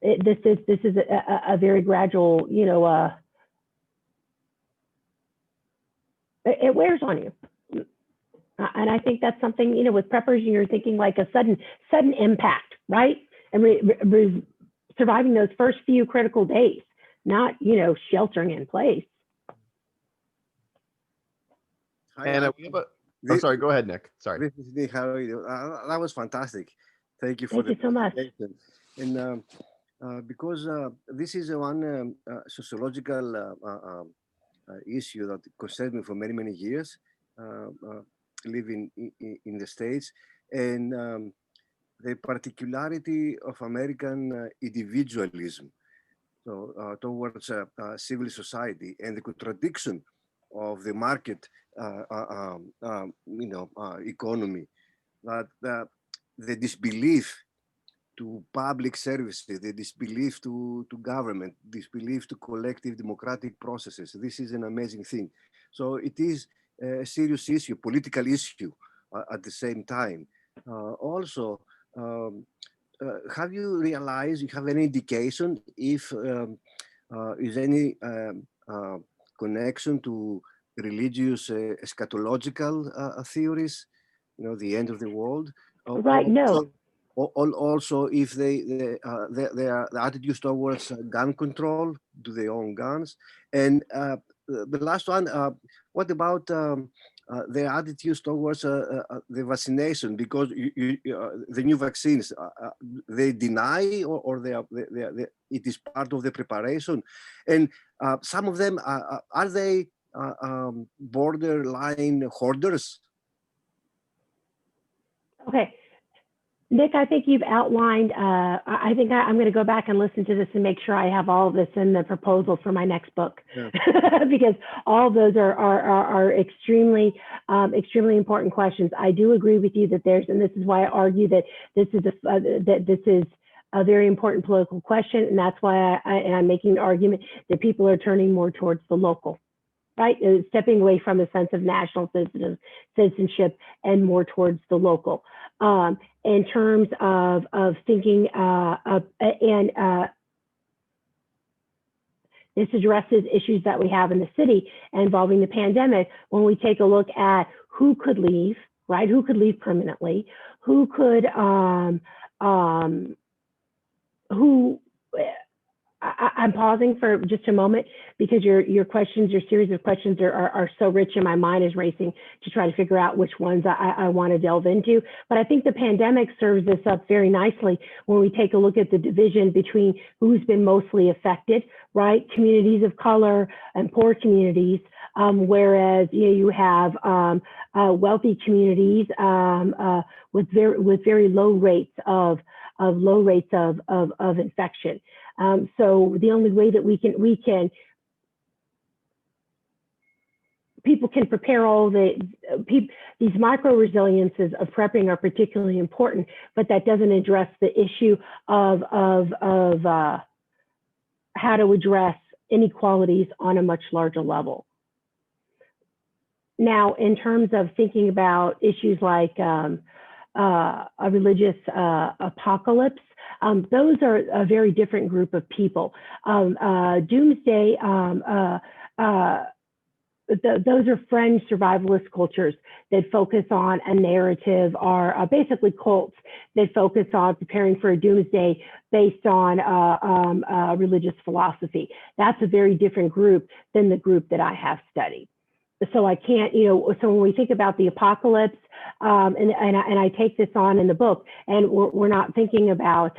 Speaker 2: This is a very gradual, you know, it wears on you. And I think that's something, you know, with preppers, you're thinking like a sudden impact, right? And surviving those first few critical days, not, you know, sheltering in place.
Speaker 1: And we have a, sorry, go ahead, Nick. Sorry.
Speaker 6: This is Nick. How are you? That was fantastic. Thank you for
Speaker 2: Thank you so much.
Speaker 6: And because this is one sociological issue that concerns me for many, many years, living in the States, and the particularity of American individualism, so towards civil society, and the contradiction of the market, you know, economy, that the disbelief to public services, the disbelief to government, disbelief to collective democratic processes. This is an amazing thing. So it is a serious issue, political issue at the same time. Also, have you realized, you have any indication if is any connection to religious eschatological theories, you know, the end of the world?
Speaker 2: Right, no.
Speaker 6: Also, if their attitudes towards gun control, do they own guns? And the last one, what about their attitudes towards the vaccination? Because the new vaccines, they deny or it is part of the preparation. And some of them, are they borderline hoarders?
Speaker 2: Okay. Nick, I think you've outlined, I think I'm going to go back and listen to this and make sure I have all of this in the proposal for my next book,
Speaker 6: Yeah.
Speaker 2: because all of those are extremely, extremely important questions. I do agree with you that there's, and this is why I argue that this is a very important political question, and that's why I'm making an argument that people are turning more towards the local, right? Stepping away from a sense of national citizenship and more towards the local. In terms of thinking, this addresses issues that we have in the city involving the pandemic. When we take a look at who could leave, right? Who could leave permanently? Who could, I'm pausing for just a moment because your questions, your series of questions are so rich, and my mind is racing to try to figure out which ones I want to delve into. But I think the pandemic serves this up very nicely when we take a look at the division between who's been mostly affected, right? Communities of color and poor communities, whereas you have wealthy communities with very low rates of infection. So the only way that people can prepare all these micro resiliences of prepping are particularly important, but that doesn't address the issue of how to address inequalities on a much larger level. Now, in terms of thinking about issues like a religious apocalypse, those are a very different group of people. Doomsday, those are fringe survivalist cultures that focus on a narrative, are basically cults that focus on preparing for a doomsday based on religious philosophy. That's a very different group than the group that I have studied. So I can't, so when we think about the apocalypse, and I take this on in the book, and we're not thinking about,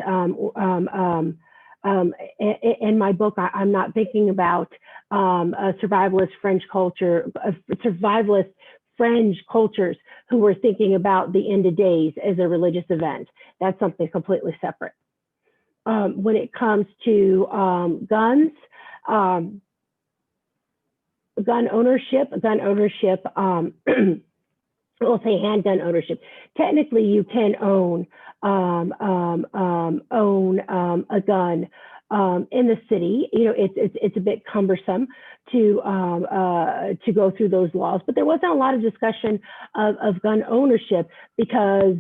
Speaker 2: in my book, I'm not thinking about a survivalist French culture, survivalist fringe cultures who were thinking about the end of days as a religious event. That's something completely separate. When it comes to guns, gun ownership, we'll say handgun ownership. Technically, you can own a gun in the city. It's a bit cumbersome to go through those laws, but there wasn't a lot of discussion of gun ownership because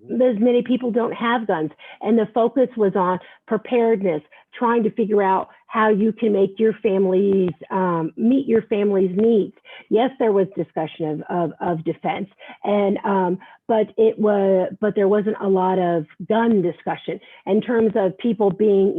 Speaker 2: there's many people don't have guns, and the focus was on preparedness, trying to figure out how you can make your families meet your family's needs. Yes, there was discussion of defense, and but there wasn't a lot of gun discussion in terms of people being,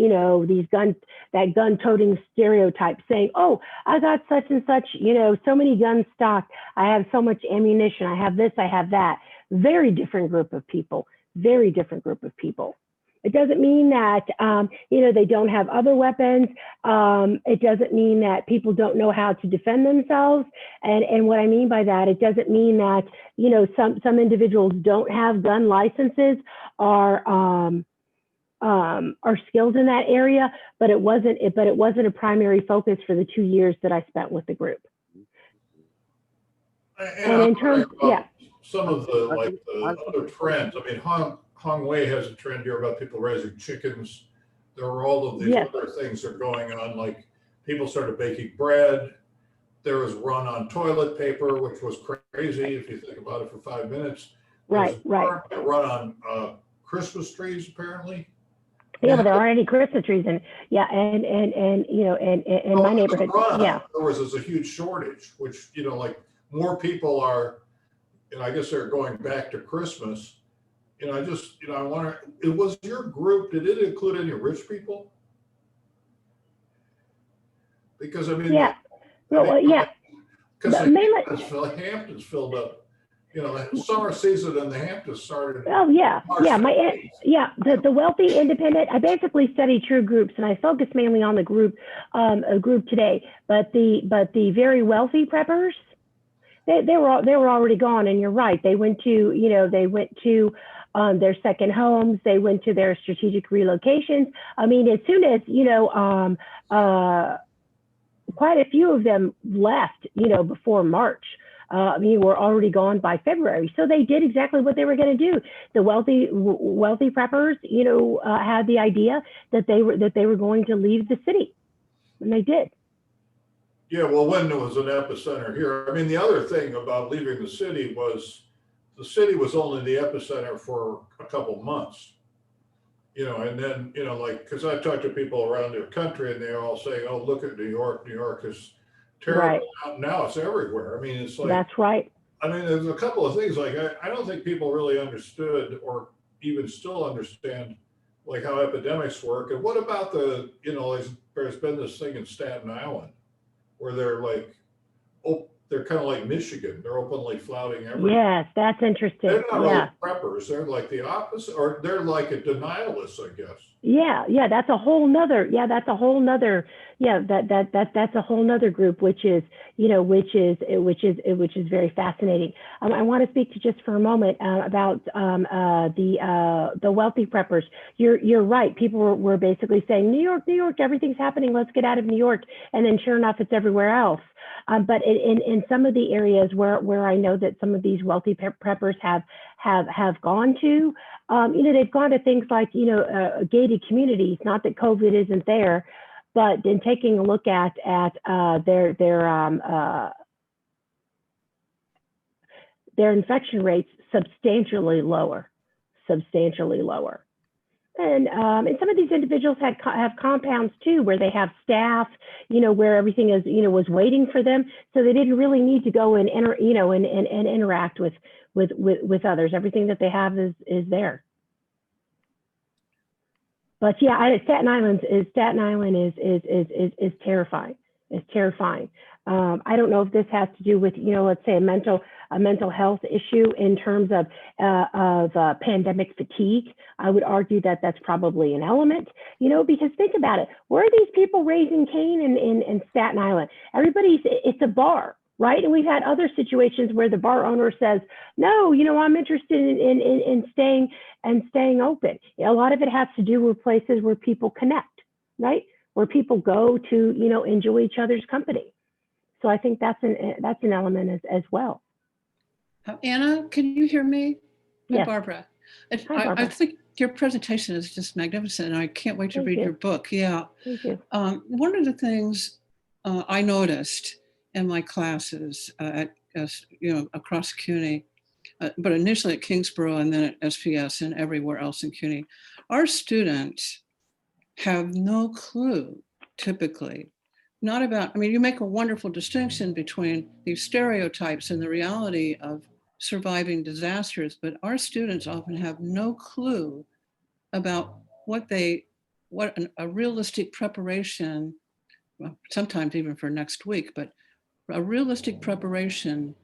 Speaker 2: that gun-toting stereotype, saying, "Oh, I got such and such, so many guns stocked. I have so much ammunition. I have this. I have that." Very different group of people. Very different group of people. It doesn't mean that, they don't have other weapons. It doesn't mean that people don't know how to defend themselves. And what I mean by that, it doesn't mean that, some individuals don't have gun licenses or are skilled in that area, but it wasn't a primary focus for the 2 years that I spent with the group. And in terms, yeah.
Speaker 7: Some of the other trends. I mean, Hong Wei has a trend here about people raising chickens. There are all of these other things that are going on, like people started baking bread. There was a run on toilet paper, which was crazy if you think about it for 5 minutes.
Speaker 2: Right.
Speaker 7: A run on Christmas trees, apparently.
Speaker 2: Yeah, but there aren't any Christmas trees in my neighborhood. Yeah.
Speaker 7: In other words, there's a huge shortage, which, like more people are, I guess they're going back to Christmas. I wonder, it was your group, did it include any rich people? Because I mean,
Speaker 2: yeah.
Speaker 7: Because the Hamptons filled up. The summer season in the Hamptons started.
Speaker 2: Oh yeah, The wealthy, independent. I basically study true groups, and I focus mainly on the group today. But the very wealthy preppers, they were already gone. And you're right. They went to their second homes. They went to their strategic relocations. I mean, as soon as, quite a few of them left, before March. Were already gone by February. So they did exactly what they were going to do. The wealthy preppers, had the idea that they were going to leave the city, and they did.
Speaker 7: Yeah, well, when there was an epicenter here, I mean, the other thing about leaving the city was only the epicenter for a couple months. And then, because I talk to people around the country and they all say, oh, look at New York. New York is terrible. Right. Now it's everywhere. I mean, it's like,
Speaker 2: that's right.
Speaker 7: I mean, there's a couple of things like I don't think people really understood or even still understand like how epidemics work. And what about there's been this thing in Staten Island where they're like, they're kind of like Michigan. They're openly flouting everything.
Speaker 2: Yes, that's interesting.
Speaker 7: They're not really preppers. They're like the opposite, or they're like a denialist, I guess.
Speaker 2: Yeah, that's a whole nother. That's a whole nother group, which is very fascinating. I want to speak to just for a moment about the wealthy preppers. You're right. People were basically saying, New York, everything's happening. Let's get out of New York, and then sure enough, it's everywhere else. But in some of the areas where I know that some of these wealthy preppers have gone to, they've gone to things like, gated communities, not that COVID isn't there, but then taking a look at their infection rates substantially lower. And some of these individuals have compounds too, where they have staff, where everything is, was waiting for them. So they didn't really need to go and interact with others. Everything that they have is there. But yeah, Staten Island is terrifying. It's terrifying. I don't know if this has to do with, let's say a mental health issue in terms of pandemic fatigue. I would argue that that's probably an element, because think about it. Where are these people raising Cain in Staten Island? It's a bar, right? And we've had other situations where the bar owner says, no, I'm interested in staying open. A lot of it has to do with places where people connect, right? Where people go to, enjoy each other's company. So I think that's an element as well.
Speaker 8: Anna, can you hear me?
Speaker 2: Yes.
Speaker 8: Barbara.
Speaker 2: Hi, Barbara.
Speaker 8: I think your presentation is just magnificent, and I can't wait to read your book. Yeah.
Speaker 2: Thank you.
Speaker 8: One of the things I noticed in my classes across CUNY, but initially at Kingsborough and then at SPS and everywhere else in CUNY, our students have no clue, typically, you make a wonderful distinction between these stereotypes and the reality of surviving disasters, but our students often have no clue about what a realistic preparation, well, sometimes even for next week, but a realistic preparation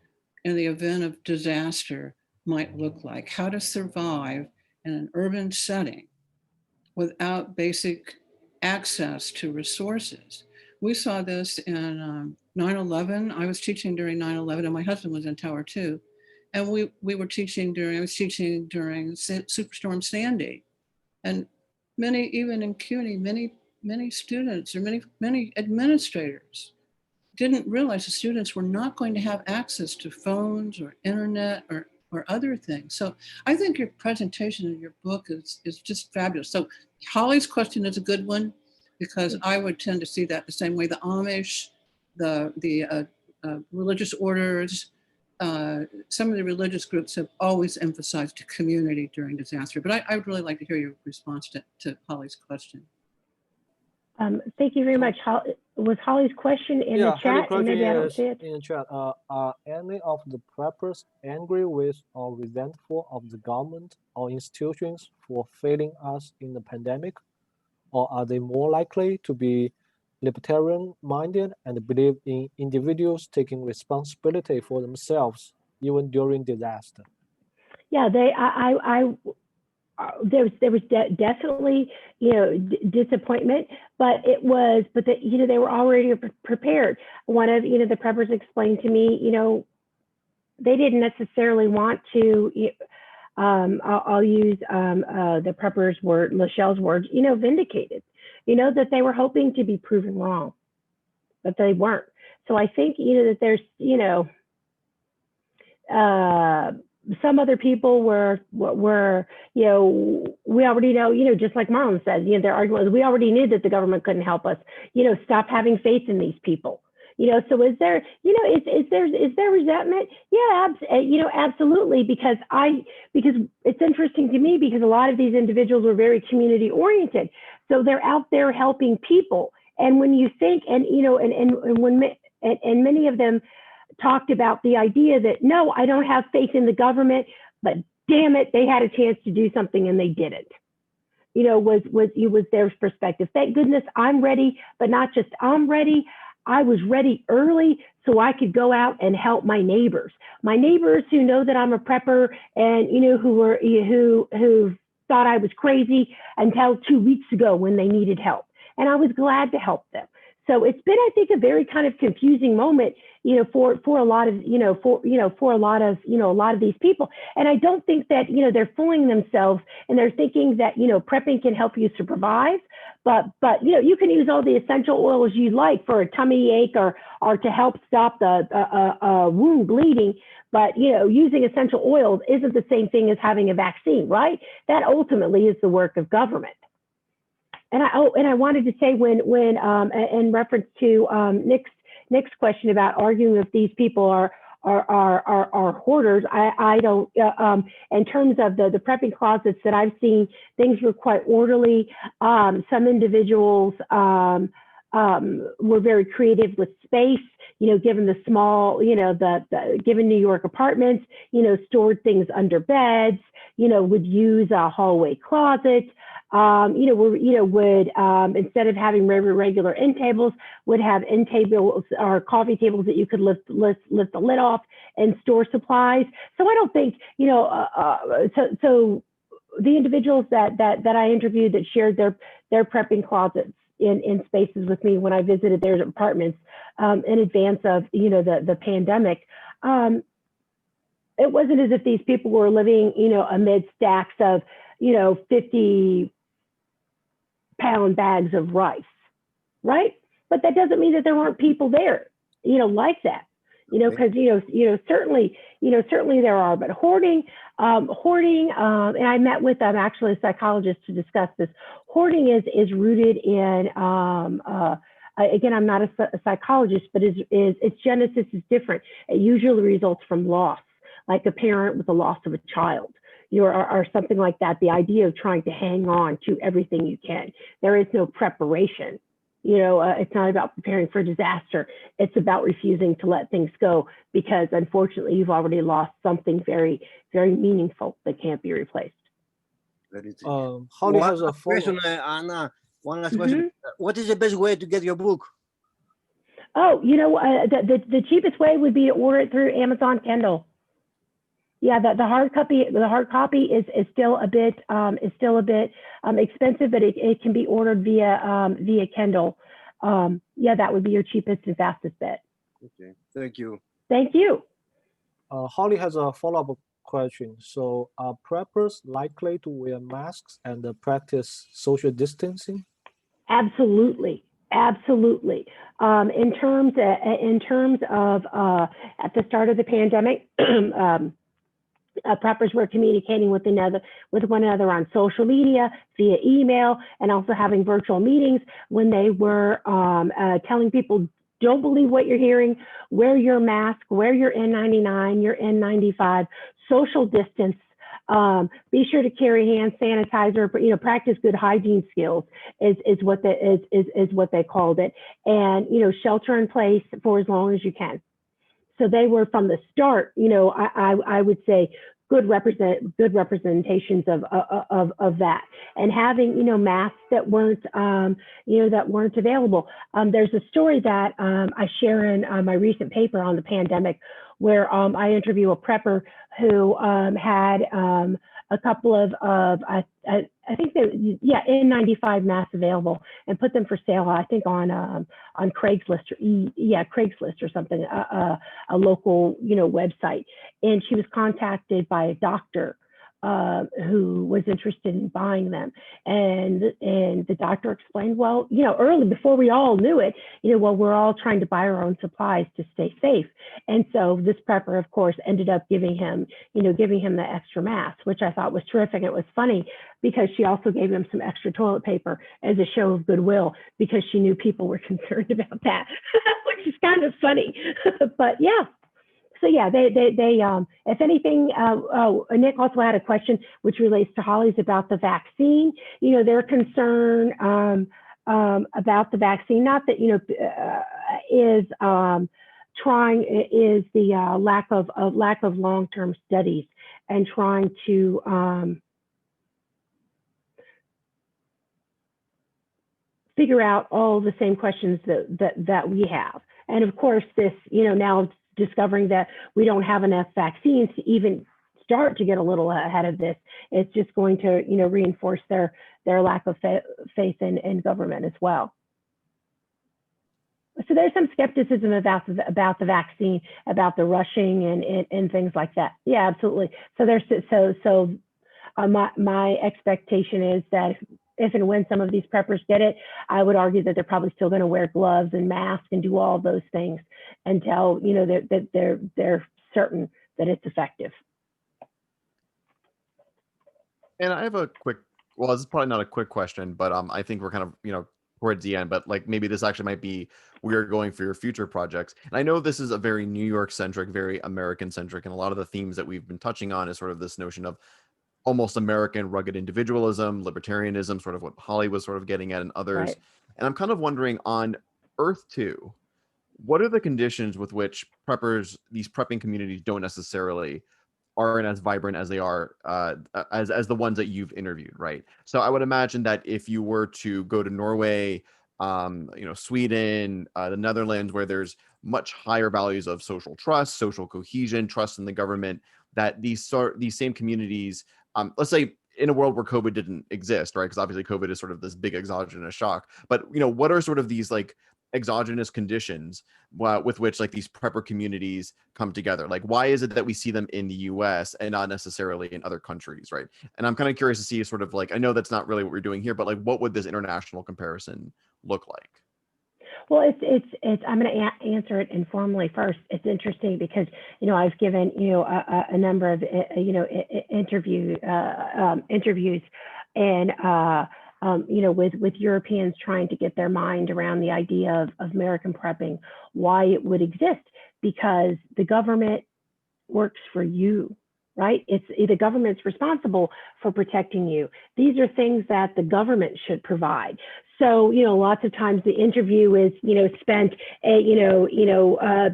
Speaker 8: in the event of disaster might look like, how to survive in an urban setting without basic access to resources. We saw this in 9/11. I was teaching during 9/11, and my husband was in Tower 2. And I was teaching during Superstorm Sandy. And even in CUNY, many students or many administrators didn't realize the students were not going to have access to phones or internet or other things. So I think your presentation in your book is just fabulous. So Holly's question is a good one, because I would tend to see that the same way. The Amish, the religious orders, some of the religious groups have always emphasized community during disaster. But I would really like to hear your response to Holly's question.
Speaker 2: Thank you very much. Was Holly's question in the chat? And maybe I don't see it.
Speaker 5: In the chat, are any of the preppers angry with or resentful of the government or institutions for failing us in the pandemic? Or are they more likely to be libertarian-minded and believe in individuals taking responsibility for themselves, even during disaster?
Speaker 2: Yeah, there was definitely, disappointment, but they were already prepared. One of, the preppers explained to me, they didn't necessarily want to, I'll use the prepper's word, Michelle's words, you know, vindicated, you know, that they were hoping to be proven wrong, but they weren't. So I think, you know, that there's, you know, some other people were, you know, we already know, you know, just like Marlon says, you know, their argument was, we already knew that the government couldn't help us, you know, stop having faith in these people. You know, so is there, you know, is there resentment? Yeah, you know, absolutely, because it's interesting to me because a lot of these individuals were very community oriented. So they're out there helping people. And when you think, and, you know, and many of them talked about the idea that, no, I don't have faith in the government, but damn it, they had a chance to do something and they didn't. You know, was their perspective. Thank goodness I'm ready, but not just I'm ready. I was ready early so I could go out and help my neighbors who know that I'm a prepper and, you know, who thought I was crazy until 2 weeks ago when they needed help. And I was glad to help them. So it's been, I think, a very kind of confusing moment, you know, for a lot of, you know, for a lot of these people. And I don't think that, you know, they're fooling themselves and they're thinking that, you know, prepping can help you survive. But you know, you can use all the essential oils you like for a tummy ache or to help stop the wound bleeding. But, you know, using essential oils isn't the same thing as having a vaccine, right? That ultimately is the work of government. And I wanted to say when in reference to Nick's question about arguing if these people are hoarders, I don't, in terms of the prepping closets that I've seen, things were quite orderly. Some individuals were very creative with space, you know, given the small, you know, given New York apartments, you know, stored things under beds, you know, would use a hallway closet. Would instead of having regular end tables, would have end tables or coffee tables that you could lift the lid off and store supplies. So I don't think, you know, so the individuals that I interviewed that shared their prepping closets in spaces with me when I visited their apartments in advance of, you know, the pandemic, it wasn't as if these people were living, you know, amid stacks of, you know, 50-pound bags of rice, right? But that doesn't mean that there weren't people there, you know, like that, you know, because certainly there are. But hoarding, and I met with actually a psychologist to discuss this. Hoarding is rooted in again, I'm not a psychologist, but its genesis is different. It usually results from loss, like a parent with the loss of a child. Or something like that, the idea of trying to hang on to everything you can. There is no preparation. You know, it's not about preparing for disaster. It's about refusing to let things go because unfortunately you've already lost something very, very meaningful that can't be replaced.
Speaker 6: Holly has a question, Anna. One last question. What is the best way to get your book?
Speaker 2: Oh, you know, the cheapest way would be to order it through Amazon Kindle. Yeah, the hard copy is still a bit expensive, but it can be ordered via Kindle. Yeah, that would be your cheapest and fastest bet.
Speaker 6: Okay, thank you.
Speaker 2: Thank you.
Speaker 5: Holly has a follow-up question. So, are preppers likely to wear masks and practice social distancing?
Speaker 2: Absolutely. Absolutely. In terms of at the start of the pandemic. Preppers were communicating with one another on social media, via email, and also having virtual meetings when they were telling people, don't believe what you're hearing, wear your mask, wear your N99, your N95, social distance, be sure to carry hand sanitizer, but, you know, practice good hygiene skills is what they called it, and, you know, shelter in place for as long as you can. So they were from the start, you know, I would say good representations of that, and having, you know, masks that weren't available. There's a story that I share in my recent paper on the pandemic, where I interview a prepper who had a couple of I think N95 masks available, and put them for sale. I think on Craigslist Craigslist or something, a local, you know, website. And she was contacted by a doctor who was interested in buying them. And the doctor explained, well, early, before we all knew it, well, we're all trying to buy our own supplies to stay safe. And so this prepper, of course, ended up giving him the extra mask, which I thought was terrific. It was funny because she also gave him some extra toilet paper as a show of goodwill because she knew people were concerned about that, which is kind of funny. But yeah. So yeah, they if anything, Nick also had a question which relates to Holly's about the vaccine. Their concern about the vaccine, not that is the lack of long-term studies and trying to figure out all the same questions that we have. And of course, this now discovering that we don't have enough vaccines to even start to get a little ahead of this, it's just going to reinforce their lack of faith in government as well. So there's some skepticism about the vaccine, about the rushing and things like that. Yeah, absolutely. So my expectation is that if and when some of these preppers get it, I would argue that they're probably still going to wear gloves and masks and do all of those things until that they're certain that it's effective.
Speaker 1: And I have a quick, well, this is probably not a quick question, but I think we're kind of towards the end, but like maybe this actually might be where you're going for your future projects. And I know this is a very New York centric, very American centric, and a lot of the themes that we've been touching on is sort of this notion of almost American rugged individualism, libertarianism, sort of what Holly was sort of getting at and others.
Speaker 2: Right.
Speaker 1: And I'm kind of wondering on Earth 2, what are the conditions with which these prepping communities don't necessarily aren't as vibrant as they are as the ones that you've interviewed, right? So I would imagine that if you were to go to Norway, Sweden, the Netherlands, where there's much higher values of social trust, social cohesion, trust in the government, that these same communities, let's say in a world where COVID didn't exist, right? Because obviously COVID is sort of this big exogenous shock. But what are sort of these like exogenous conditions with which like these prepper communities come together? Like, why is it that we see them in the US and not necessarily in other countries, right? And I'm kind of curious to see sort of like, I know that's not really what we're doing here, but like, what would this international comparison look like?
Speaker 2: Well, it's I'm going to answer it informally first. It's interesting because, I've given, a number of, interviews and, with Europeans trying to get their mind around the idea of American prepping, why it would exist, because the government works for you, right? It's the government's responsible for protecting you. These are things that the government should provide. So, lots of times the interview is, spent,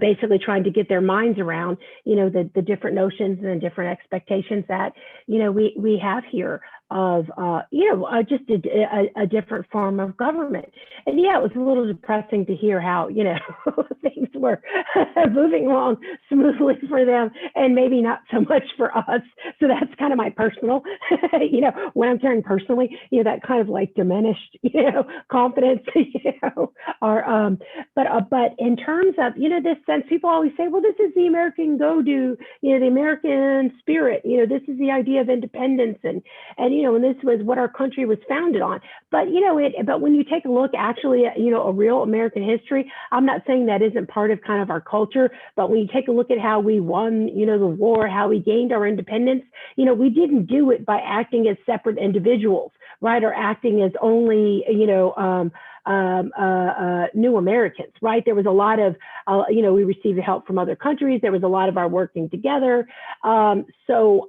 Speaker 2: basically trying to get their minds around, the different notions and the different expectations that, we have here of, just a different form of government. And yeah, it was a little depressing to hear how, things were moving along smoothly for them and maybe not so much for us. So that's kind of my personal, when I'm carrying personally, that kind of like diminished, confidence, but in terms of, this sense, people always say, well, this is the American go-do, the American spirit, this is the idea of independence and this was what our country was founded on. But, but when you take a look actually at, a real American history, I'm not saying that isn't part of kind of our culture, but when you take a look at how we won, the war, how we gained our independence, we didn't do it by acting as separate individuals, right? Or acting as only, new Americans, right? There was a lot of, we received help from other countries. There was a lot of our working together. So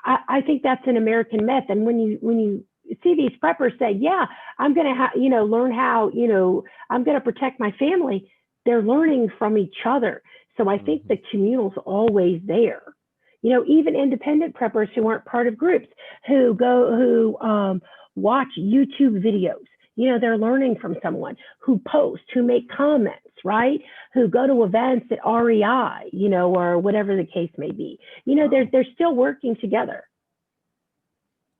Speaker 2: I think that's an American myth. And when you see these preppers say, yeah, I'm going to learn how, I'm going to protect my family, they're learning from each other. So I think the communal's always there. Even independent preppers who aren't part of groups, who watch YouTube videos, they're learning from someone, who post, who make comments, right? Who go to events at REI, or whatever the case may be. They're still working together.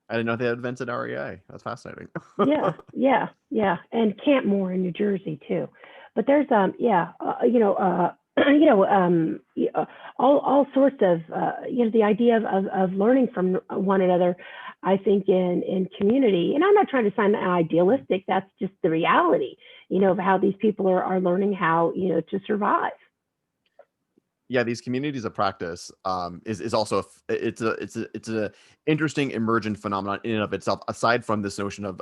Speaker 1: I didn't know they had events at REI. That's fascinating.
Speaker 2: Yeah. And Campmore in New Jersey too. But there's, all sorts of, the idea of learning from one another, I think in community, and I'm not trying to sound idealistic, that's just the reality, of how these people are learning how, to survive.
Speaker 1: Yeah, these communities of practice is also it's a interesting emergent phenomenon in and of itself. Aside from this notion of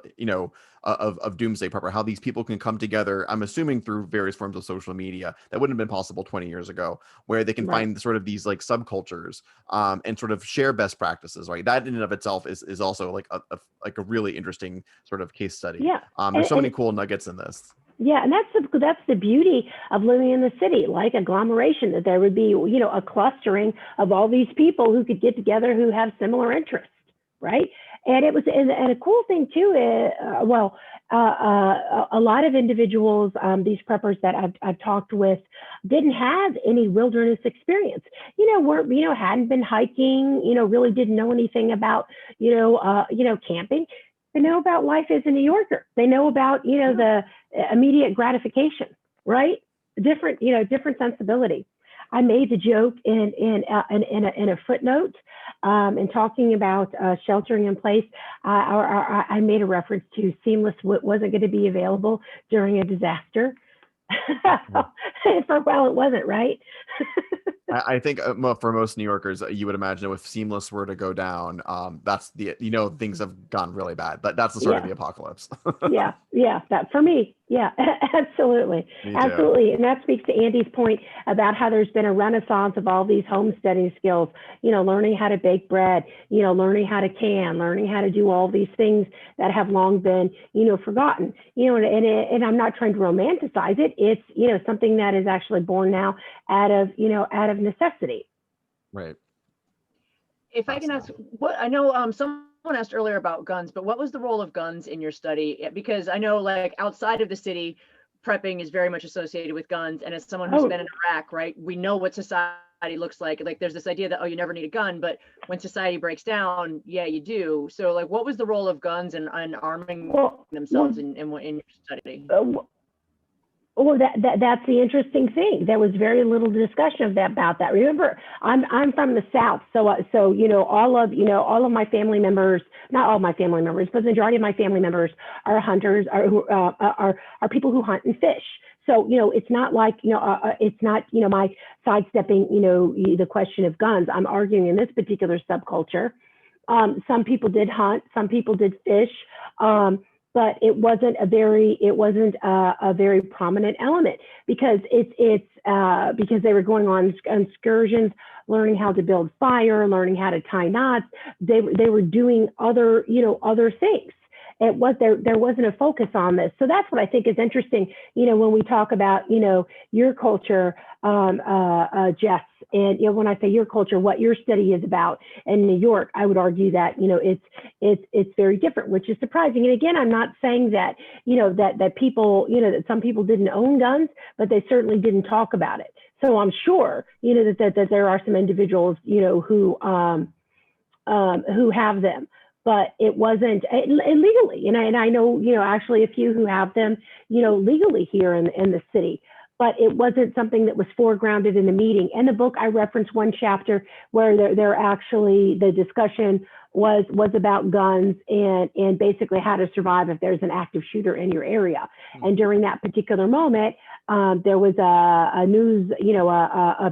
Speaker 1: of doomsday prepper, how these people can come together. I'm assuming through various forms of social media that wouldn't have been possible 20 years ago, where they can
Speaker 2: Right.
Speaker 1: find sort of these like subcultures and sort of share best practices. Right, that in and of itself is also like a really interesting sort of case study.
Speaker 2: Yeah,
Speaker 1: there's so many cool nuggets in this.
Speaker 2: Yeah, and that's the beauty of living in the city, like agglomeration, that there would be, a clustering of all these people who could get together who have similar interests, right? And it was, and a cool thing too, a lot of individuals, these preppers that I've talked with, didn't have any wilderness experience, hadn't been hiking, really didn't know anything about, camping. They know about life as a New Yorker. They know about, the immediate gratification, right? Different sensibility. I made the joke in a footnote in talking about sheltering in place. I made a reference to seamless wasn't going to be available during a disaster. For a while, it wasn't, right?
Speaker 1: I think for most New Yorkers, you would imagine if Seamless were to go down, that's the things have gone really bad. That's the start of the apocalypse. yeah,
Speaker 2: that for me, absolutely, absolutely, and that speaks to Andy's point about how there's been a renaissance of all these homesteading skills. Learning how to bake bread, learning how to can, learning how to do all these things that have long been, forgotten. And I'm not trying to romanticize it. It's something that is actually born now out of necessity.
Speaker 1: Right.
Speaker 4: If I can ask, what I know, someone asked earlier about guns, but what was the role of guns in your study? Because I know, like, outside of the city, prepping is very much associated with guns. And as someone who's been in Iraq, right, we know what society looks like. Like, there's this idea that, oh, you never need a gun, but when society breaks down, yeah, you do. So, like, what was the role of guns and arming themselves in your study?
Speaker 2: That's the interesting thing. There was very little discussion about that. Remember, I'm from the South, so all of my family members, not all my family members, but the majority of my family members are hunters, are people who hunt and fish. So it's not like it's not my sidestepping the question of guns. I'm arguing in this particular subculture, some people did hunt, some people did fish. But it wasn't a very prominent element because because they were going on excursions, learning how to build fire, learning how to tie knots. They were doing other things. There wasn't a focus on this. So that's what I think is interesting. When we talk about your culture, Jess, and when I say your culture, what your study is about in New York, I would argue that it's very different, which is surprising. And again, I'm not saying that that people that some people didn't own guns, but they certainly didn't talk about it. So I'm sure that there are some individuals who have them. But it wasn't illegally, and I know actually a few who have them legally here in the city. But it wasn't something that was foregrounded in the meeting. In the book, I referenced one chapter where there actually the discussion was about guns and basically how to survive if there's an active shooter in your area. And during that particular moment, there was a news,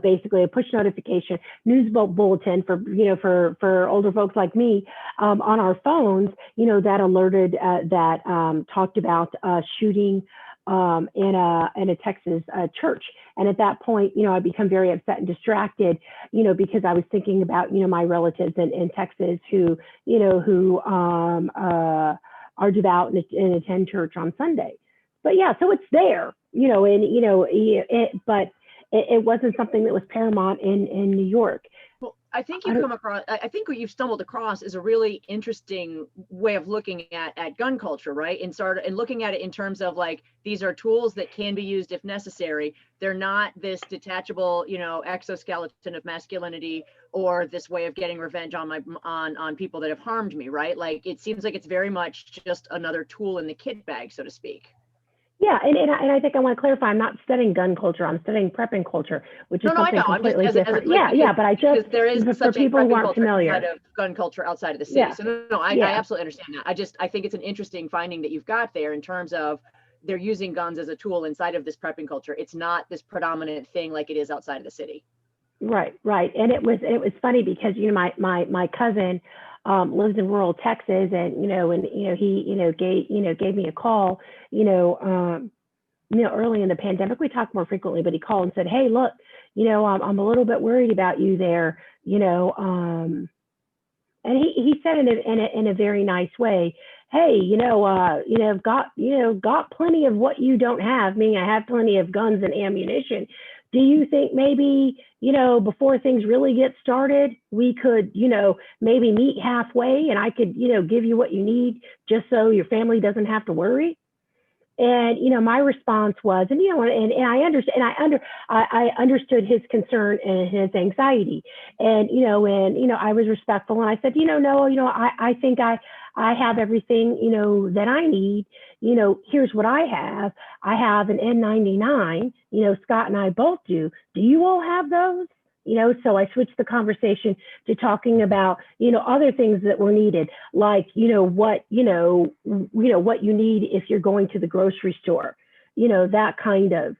Speaker 2: basically a push notification news bulletin for older folks like me on our phones, that alerted that talked about shooting in a Texas church. And at that point, I become very upset and distracted, because I was thinking about, my relatives in Texas who are devout and attend church on Sunday. But yeah, so it's there, but it wasn't something that was paramount in New York.
Speaker 4: Well, I think I think what you've stumbled across is a really interesting way of looking at gun culture, right? And looking at it in terms of like, these are tools that can be used if necessary. They're not this detachable, exoskeleton of masculinity or this way of getting revenge on people that have harmed me, right? Like, it seems like it's very much just another tool in the kit bag, so to speak.
Speaker 2: Yeah, and I think I want to clarify, I'm not studying gun culture, I'm studying prepping culture, which is
Speaker 4: No, I
Speaker 2: something
Speaker 4: know. I'm just
Speaker 2: completely
Speaker 4: as a,
Speaker 2: different.
Speaker 4: like,
Speaker 2: Yeah, yeah, but I
Speaker 4: because
Speaker 2: just,
Speaker 4: there is
Speaker 2: for
Speaker 4: such a
Speaker 2: people who
Speaker 4: prepping
Speaker 2: aren't
Speaker 4: culture
Speaker 2: familiar.
Speaker 4: outside of gun culture outside of the city.
Speaker 2: Yeah,
Speaker 4: So no, I
Speaker 2: yeah.
Speaker 4: absolutely understand that. I think it's an interesting finding that you've got there in terms of they're using guns as a tool inside of this prepping culture. It's not this predominant thing like it is outside of the city.
Speaker 2: Right, right. And it was funny because, you know, my cousin lives in rural Texas, and, he gave me a call, early in the pandemic. We talked more frequently, but he called and said, "Hey, look, I'm a little bit worried about you there, and he said in a very nice way, "Hey, got plenty of what you don't have, meaning I have plenty of guns and ammunition. Do you think maybe, before things really get started, we could, maybe meet halfway, and I could, give you what you need just so your family doesn't have to worry?" And, my response was, and, I understood his concern and his anxiety. And, I was respectful, and I said, no, I think I have everything, that I need. Here's what I have. I have an N99, Scott and I both do. Do you all have those? So I switched the conversation to talking about, other things that were needed, like, what you need if you're going to the grocery store, that kind of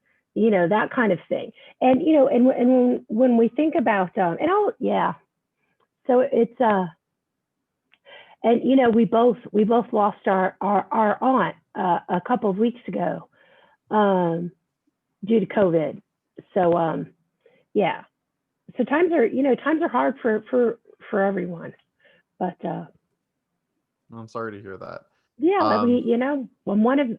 Speaker 2: thing. And, and when we think about, so it's, and, we both lost our aunt a couple of weeks ago due to COVID. So, yeah. So times are hard for everyone, but
Speaker 1: I'm sorry to hear that.
Speaker 2: yeah, I'm one of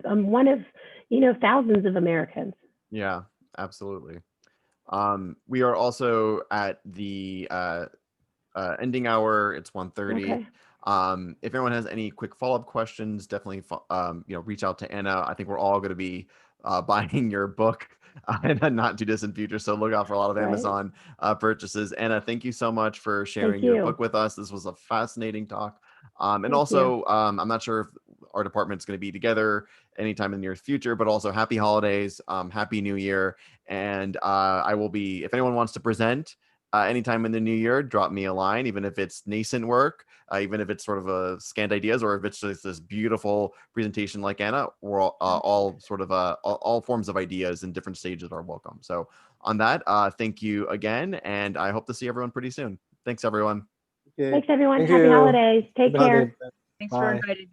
Speaker 2: thousands of Americans.
Speaker 1: Yeah, absolutely. We are also at the ending hour. It's 1:30.
Speaker 2: Okay.
Speaker 1: If anyone has any quick follow-up questions, definitely reach out to Anna. I think we're all going to be buying your book in a not too distant future, so look out for a lot of
Speaker 2: Right.
Speaker 1: Amazon purchases. Anna, thank you so much for sharing
Speaker 2: Thank
Speaker 1: your
Speaker 2: you.
Speaker 1: book with us. This was a fascinating talk. And
Speaker 2: Thank
Speaker 1: also, I'm not sure if our department's going to be together anytime in the near future, but also happy holidays, happy new year. And I will be, if anyone wants to present anytime in the new year, drop me a line, even if it's nascent work, even if it's sort of a scanned ideas, or if it's just this beautiful presentation like Anna. We're all sort of all forms of ideas in different stages are welcome. So on that, thank you again, and I hope to see everyone pretty soon. Thanks, everyone.
Speaker 6: Okay.
Speaker 2: Thanks, everyone.
Speaker 5: Thank
Speaker 2: Happy
Speaker 5: you.
Speaker 2: holidays. Take
Speaker 5: Happy
Speaker 2: care.
Speaker 5: holidays.
Speaker 4: Thanks
Speaker 5: Bye.
Speaker 4: for inviting me.